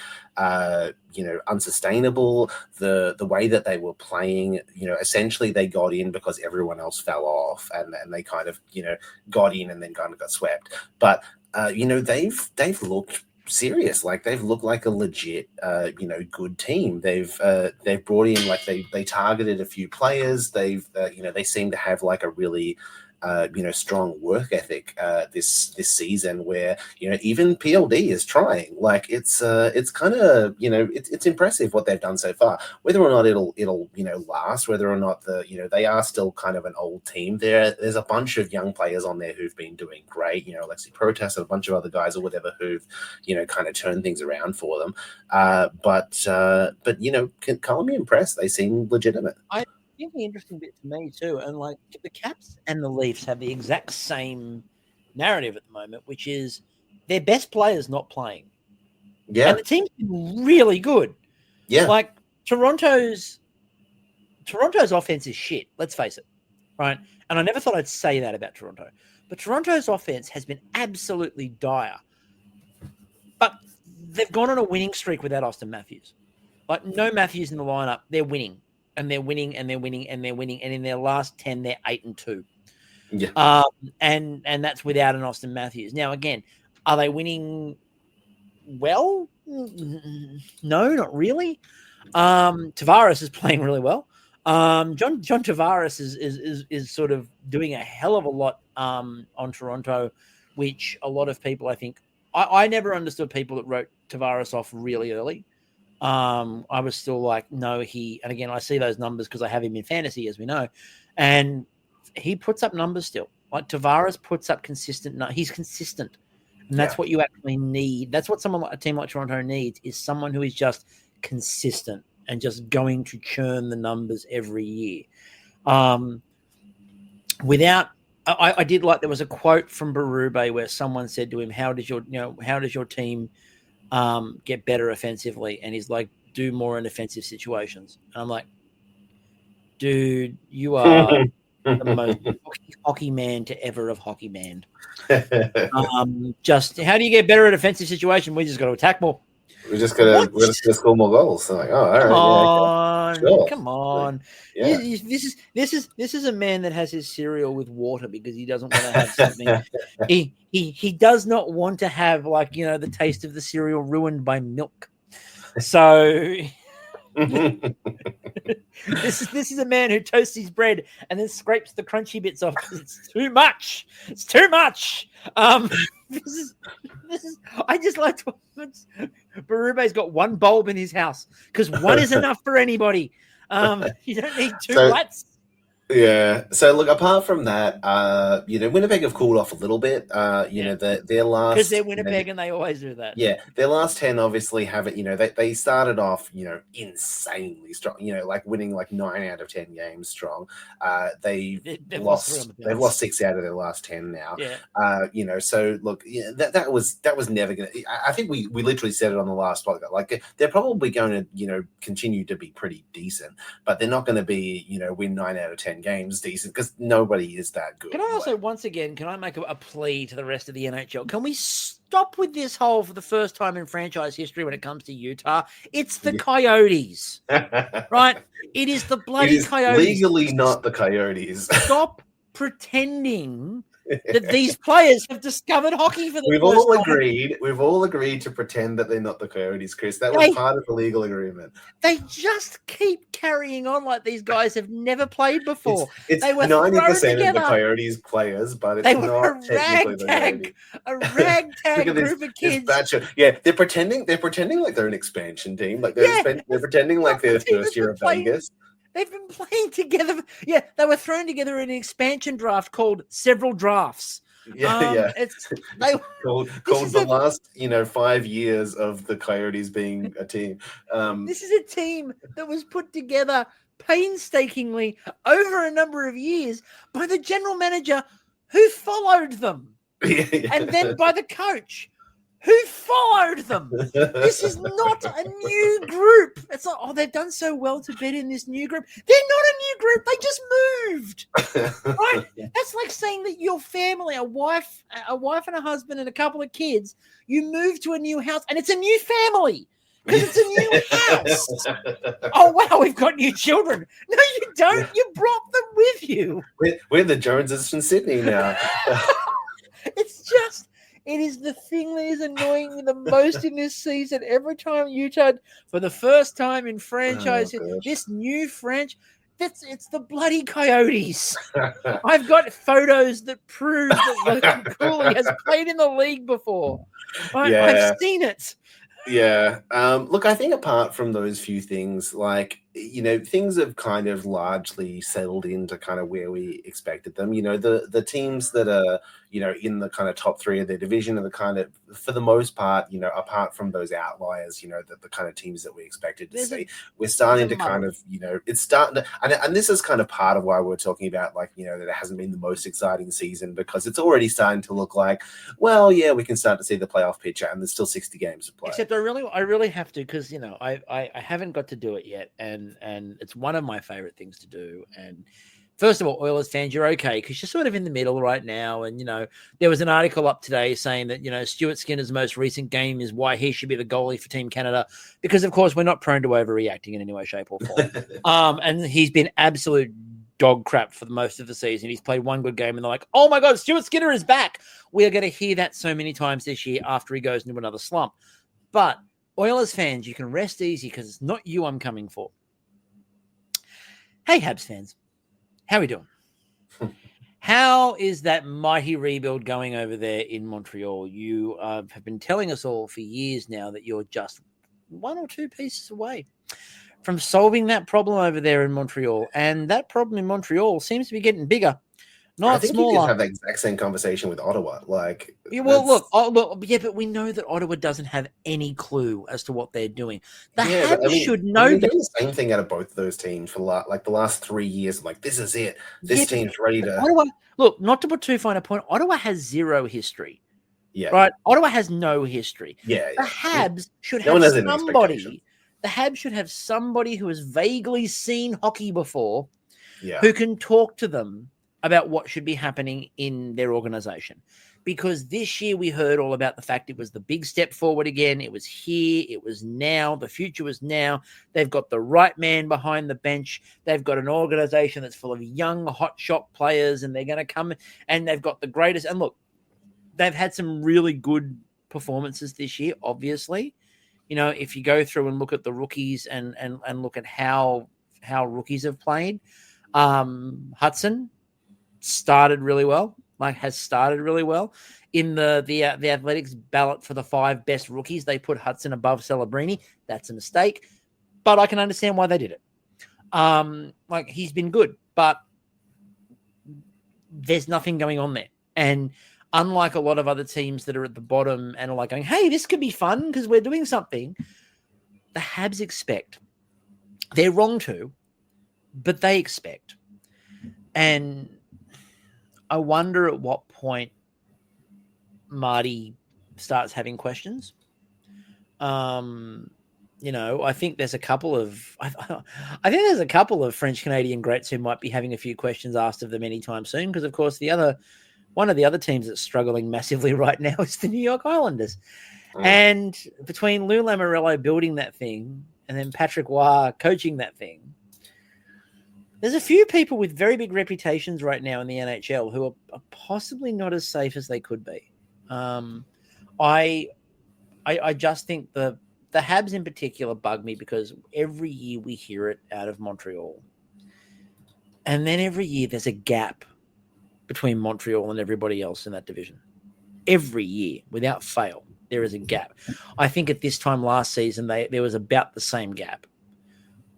unsustainable. The way that they were playing, essentially they got in because everyone else fell off, and they kind of, got in and then kind of got swept. But they've looked serious. Like, they've looked like a legit good team. They've brought in, like, they targeted a few players. They've they seem to have like a really strong work ethic this season, where even PLD is trying. Like it's kind of it's impressive what they've done so far. Whether or not it'll last, whether or not they are still kind of an old team. There's a bunch of young players on there who've been doing great. Alexi Protest and a bunch of other guys or whatever who've kind of turned things around for them. But call me impressed. They seem legitimate. I think the interesting bit to me too, and like the Caps and the Leafs have the exact same narrative at the moment, which is their best players not playing. Yeah, and the team's been really good. Yeah, like Toronto's offense is shit. Let's face it, right? And I never thought I'd say that about Toronto, but Toronto's offense has been absolutely dire. But they've gone on a winning streak without Austin Matthews. Like, no Matthews in the lineup, they're winning. And they're winning, and they're winning, and they're winning. And in their last 10, they're 8-2. Yeah. And that's without an Austin Matthews. Now, again, are they winning well? No, not really. Tavares is playing really well. John Tavares is sort of doing a hell of a lot on Toronto, which a lot of people, I think, I never understood people that wrote Tavares off really early. I was still like, no, and again, I see those numbers because I have him in fantasy, as we know, and he puts up numbers still. Like Tavares puts up consistent. He's consistent, and that's what you actually need. That's what a team like Toronto needs, is someone who is just consistent and just going to churn the numbers every year. I did like, there was a quote from Berube where someone said to him, how does your team get better offensively? And he's like, do more in offensive situations. And I'm like, dude, you are the most hockey man to ever have hockey man. Just how do you get better at offensive situation? We just got to attack more. We're just gonna score more goals. So like, come on. Yeah. This is a man that has his cereal with water because he doesn't want to have something. he does not want to have, like, the taste of the cereal ruined by milk. So this is a man who toasts his bread and then scrapes the crunchy bits off because it's too much. It's too much. This is. I just like to. Berube's got one bulb in his house because one is enough for anybody. You don't need two lights. Yeah. So look, apart from that, Winnipeg have cooled off a little bit. Their last, because they're Winnipeg and they always do that. Yeah, their last 10 obviously have it. They started off insanely strong. Like winning like 9 out of 10 games strong. They've lost 6 out of their last 10 now. Yeah. So look, that was never gonna. I think we literally said it on the last podcast. Like they're probably going to continue to be pretty decent, but they're not going to be win 9 out of 10 games decent, because nobody is that good. Can I also, once again, make a plea to the rest of the NHL? Can we stop with this whole, for the first time in franchise history when it comes to Utah, it's the Coyotes, right? It is the bloody Coyotes. Legally not the Coyotes. Stop pretending that these players have discovered hockey for the We've all agreed to pretend that they're not the Coyotes, Chris. That was part of the legal agreement. They just keep carrying on like these guys have never played before. It's they were 90% of the Coyotes players, but it's not technically the Coyotes. A ragtag group of kids. Yeah, they're pretending like they're an expansion team. Like they're pretending like they're the first year of Vegas. They've been playing together. Yeah, they were thrown together in an expansion draft called Several Drafts. It's called the last 5 years of the Coyotes being a team. This is a team that was put together painstakingly over a number of years by the general manager who followed them, and then by the coach who followed them. This is not a new group. It's like, they've done so well to bet in this new group. They're not a new group. They just moved. Right? That's like saying that your family, a wife and a husband and a couple of kids, you move to a new house and it's a new family because it's a new house. Oh, wow, we've got new children. No, you don't. You brought them with you. We're the Joneses from Sydney now. It is the thing that is annoying me the most in this season. Every time Utah, for the first time in franchise, this new franchise, It's the bloody Coyotes. I've got photos that prove that Logan Cooley has played in the league before. I've seen it. Yeah. Look, I think apart from those few things, like, things have kind of largely settled into kind of where we expected them. The teams that are, in the kind of top three of their division are the kind of, for the most part, apart from those outliers, the kind of teams that we expected to see, we're starting to kind of, it's starting to, and this is kind of part of why we're talking about, like, that it hasn't been the most exciting season, because it's already starting to look like, well, yeah, we can start to see the playoff picture, and there's still 60 games to play. Except I really have to, because I haven't got to do it yet, and it's one of my favorite things to do. And first of all, Oilers fans, you're okay because you're sort of in the middle right now. And there was an article up today saying that Stuart Skinner's most recent game is why he should be the goalie for Team Canada, because of course we're not prone to overreacting in any way, shape, or form. And he's been absolute dog crap for most of the season. He's played one good game and they're like, oh my God, Stuart Skinner is back. We are going to hear that so many times this year after he goes into another slump. But Oilers fans, you can rest easy because it's not you I'm coming for. Hey, Habs fans, how are we doing? How is that mighty rebuild going over there in Montreal? You have been telling us all for years now that you're just one or two pieces away from solving that problem over there in Montreal. And that problem in Montreal seems to be getting bigger, not I think smaller. You could have the exact same conversation with Ottawa. Like, look, yeah, but we know that Ottawa doesn't have any clue as to what they're doing. The Habs should know that. Doing the same thing out of both of those teams for the last 3 years. Like, this is it. This team's ready to. Ottawa, look, not to put too fine a point, Ottawa has zero history. Yeah. Right? Ottawa has no history. Yeah. The Habs should have somebody. The Habs should have somebody who has vaguely seen hockey before, who can talk to them about what should be happening in their organization. Because this year we heard all about the fact it was the big step forward again. It was here. It was now. The future was now. They've got the right man behind the bench. They've got an organization that's full of young, hotshot players, and they're going to come, and they've got the greatest. And look, they've had some really good performances this year, obviously. If you go through and look at the rookies and look at how rookies have played, Hudson started really well, has started really well. In the Athletics ballot for the 5 best rookies, they put Hudson above Celebrini. That's a mistake, but I can understand why they did it. He's been good, but there's nothing going on there. And unlike a lot of other teams that are at the bottom and are like going, hey, this could be fun because we're doing something, the Habs expect. They're wrong to, but they expect. And I wonder at what point Marty starts having questions. I think there's a couple of French Canadian greats who might be having a few questions asked of them anytime soon, because of course one of the other teams that's struggling massively right now is the New York Islanders. And between Lou Lamoriello building that thing and then Patrick Roy coaching that thing, there's a few people with very big reputations right now in the NHL who are possibly not as safe as they could be. I just think the Habs in particular bug me because every year we hear it out of Montreal. And then every year there's a gap between Montreal and everybody else in that division. Every year, without fail, there is a gap. I think at this time last season, there was about the same gap.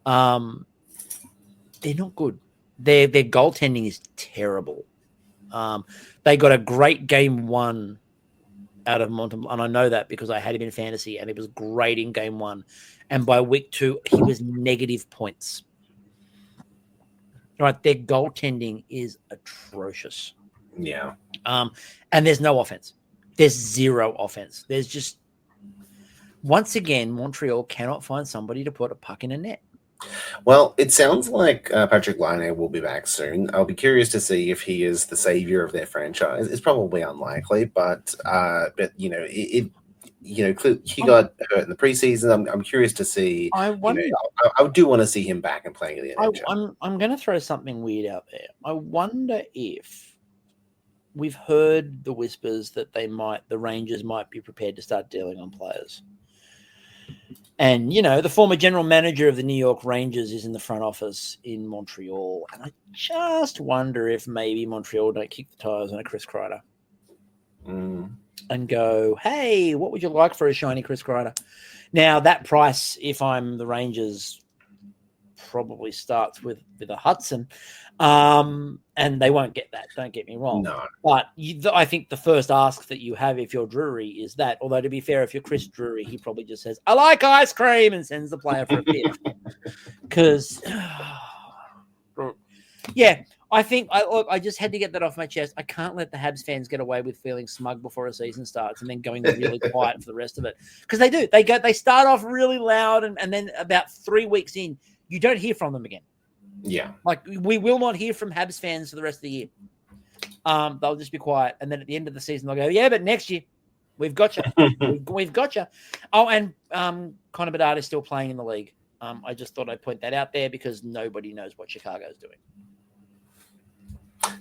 They're not good. Their goaltending is terrible. They got a great game 1 out of Montreal, and I know that because I had him in fantasy, and it was great in game 1. And by week 2, he was negative points. Right, their goaltending is atrocious. Yeah. And there's no offense. There's zero offense. There's just, once again, Montreal cannot find somebody to put a puck in a net. Well, it sounds like Patrick Laine will be back soon. I'll be curious to see if he is the savior of their franchise. It's probably unlikely, but he got hurt in the preseason. I'm curious to see. I do want to see him back and playing in the NHL. I'm going to throw something weird out there. I wonder if we've heard the whispers that the Rangers might be prepared to start dealing on players. And, the former general manager of the New York Rangers is in the front office in Montreal. And I just wonder if maybe Montreal don't kick the tires on a Chris Kreider and go, hey, what would you like for a shiny Chris Kreider? Now, that price, if I'm the Rangers, probably starts with a Hudson. And they won't get that. Don't get me wrong. No. But I think the first ask that you have if you're Drury is that. Although, to be fair, if you're Chris Drury, he probably just says, I like ice cream, and sends the player for a fifth. Because, yeah, I think I just had to get that off my chest. I can't let the Habs fans get away with feeling smug before a season starts and then going really quiet for the rest of it. Because they do. They start off really loud, and then about 3 weeks in, you don't hear from them again. Yeah. Like, we will not hear from Habs fans for the rest of the year. They'll just be quiet. And then at the end of the season, they'll go, yeah, but next year, we've got you. We've got you. Oh, and Connor Bedard is still playing in the league. I just thought I'd point that out there because nobody knows what Chicago's doing.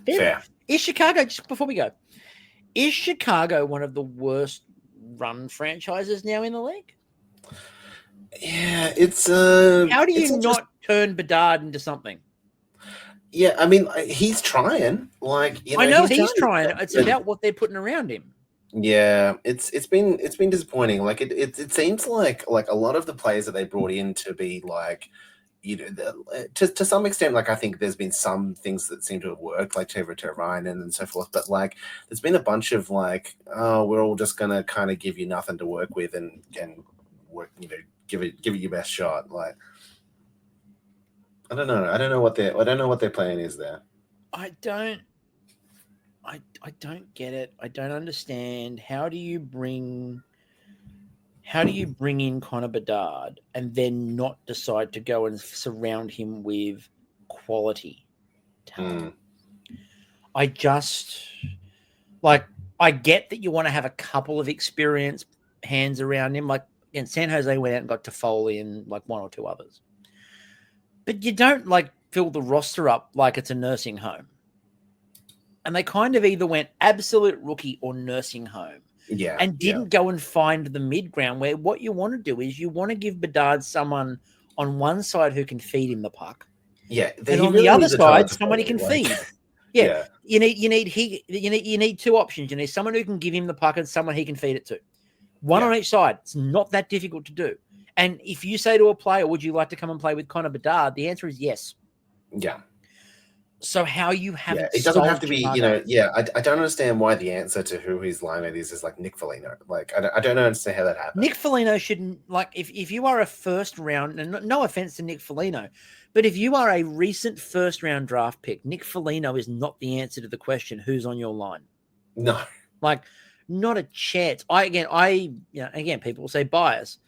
Fair. Is Chicago, just before we go, is Chicago one of the worst run franchises now in the league? Yeah, it's how do you not turn Bedard into something? Yeah, I mean, he's trying. Like, I know he's trying. It's about what they're putting around him. Yeah, it's been disappointing. Like it seems like a lot of the players that they brought in to be like, to some extent, like I think there's been some things that seem to have worked, like Teuvo Teravainen and so forth. But like, there's been a bunch of like, oh, we're all just gonna kind of give you nothing to work with and work, give it your best shot. Like, I don't know what their plan is there. I don't get it. I don't understand. How do you bring in Connor Bedard and then not decide to go and surround him with quality talent? I just I get that you want to have a couple of experienced hands around him. Like, in San Jose went out and got Toffoli and like one or two others. But you don't like fill the roster up like it's a nursing home. And they kind of either went absolute rookie or nursing home. Yeah. And didn't go and find the mid-ground where what you want to do is you want to give Bedard someone on one side who can feed him the puck. Yeah. And on the other side, someone he can feed. Yeah. You need two options. You need someone who can give him the puck and someone he can feed it to. One on each side. It's not that difficult to do. And if you say to a player, would you like to come and play with Connor Bedard? The answer is yes. Yeah. So how you have it doesn't have to be, I don't understand why the answer to who his linemate is like Nick Foligno. Like, I don't understand how that happened. Nick Foligno shouldn't, like, if you are a first round, and no offense to Nick Foligno, but if you are a recent first round draft pick, Nick Foligno is not the answer to the question, who's on your line? No. Like, not a chance. Again, people will say bias.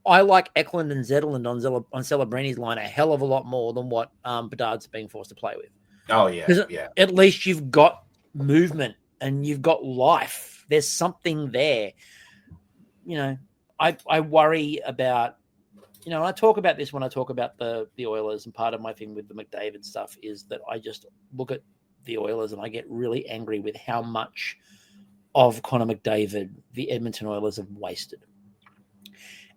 I like Eklund and Zetterlund on Celebrini's line a hell of a lot more than what Bedard's being forced to play with. Oh, yeah. At least you've got movement and you've got life. There's something there. I worry about, I talk about this when I talk about the Oilers, and part of my thing with the McDavid stuff is that I just look at the Oilers and I get really angry with how much of Connor McDavid the Edmonton Oilers have wasted.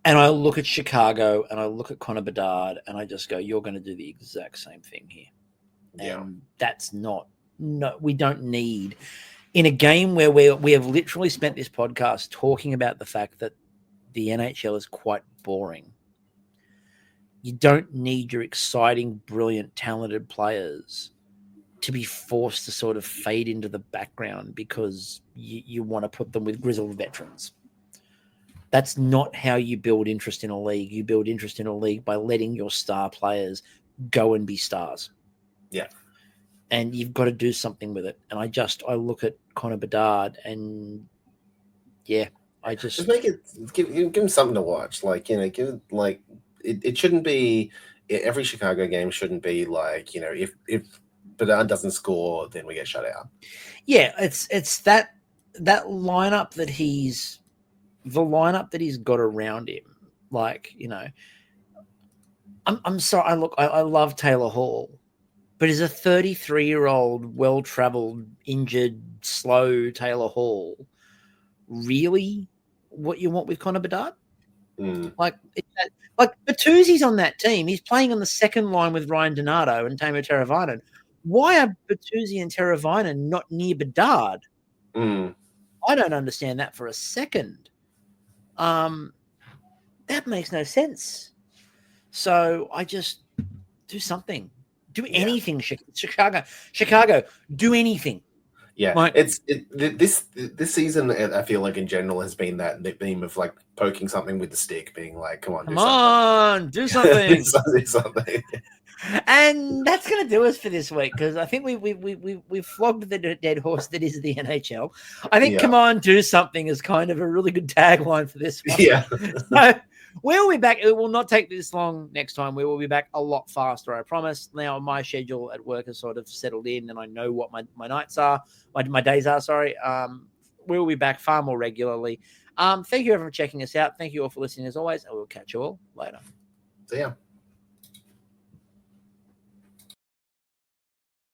And I look at Chicago and I look at Connor Bedard and I just go, you're going to do the exact same thing here. And that's we don't need, in a game where we have literally spent this podcast talking about the fact that the NHL is quite boring. You don't need your exciting, brilliant, talented players to be forced to sort of fade into the background because you want to put them with grizzled veterans. That's not how you build interest in a league. You build interest in a league by letting your star players go and be stars. Yeah. And you've got to do something with it. And I look at Connor Bedard and I just make it, give him something to watch. Like, it shouldn't be, every Chicago game shouldn't be like, if Bedard doesn't score, then we get shut out. Yeah. It's that lineup that he's got around him. Like, I'm sorry. I love Taylor Hall. But is a 33-year-old, well-traveled, injured, slow Taylor Hall really what you want with Connor Bedard? Like Bertuzzi's on that team. He's playing on the second line with Ryan Donato and Tamo Teravainen. Why are Bertuzzi and Teravainen not near Bedard? I don't understand that for a second. That makes no sense. So I just do something. Do anything, Chicago. Do anything. Yeah, this season, I feel like in general has been that theme of like poking something with the stick, being like, "Come on, do something, do something." And that's going to do us for this week, because I think we've flogged the dead horse that is the NHL. I think "Come on, do something" is kind of a really good tagline for this one. Yeah. So we'll be back. It will not take this long next time. We will be back a lot faster, I promise. Now my schedule at work has sort of settled in, and I know what my nights are, my days are. Sorry. We'll be back far more regularly. Thank you everyone for checking us out. Thank you all for listening as always, and we'll catch you all later. See ya.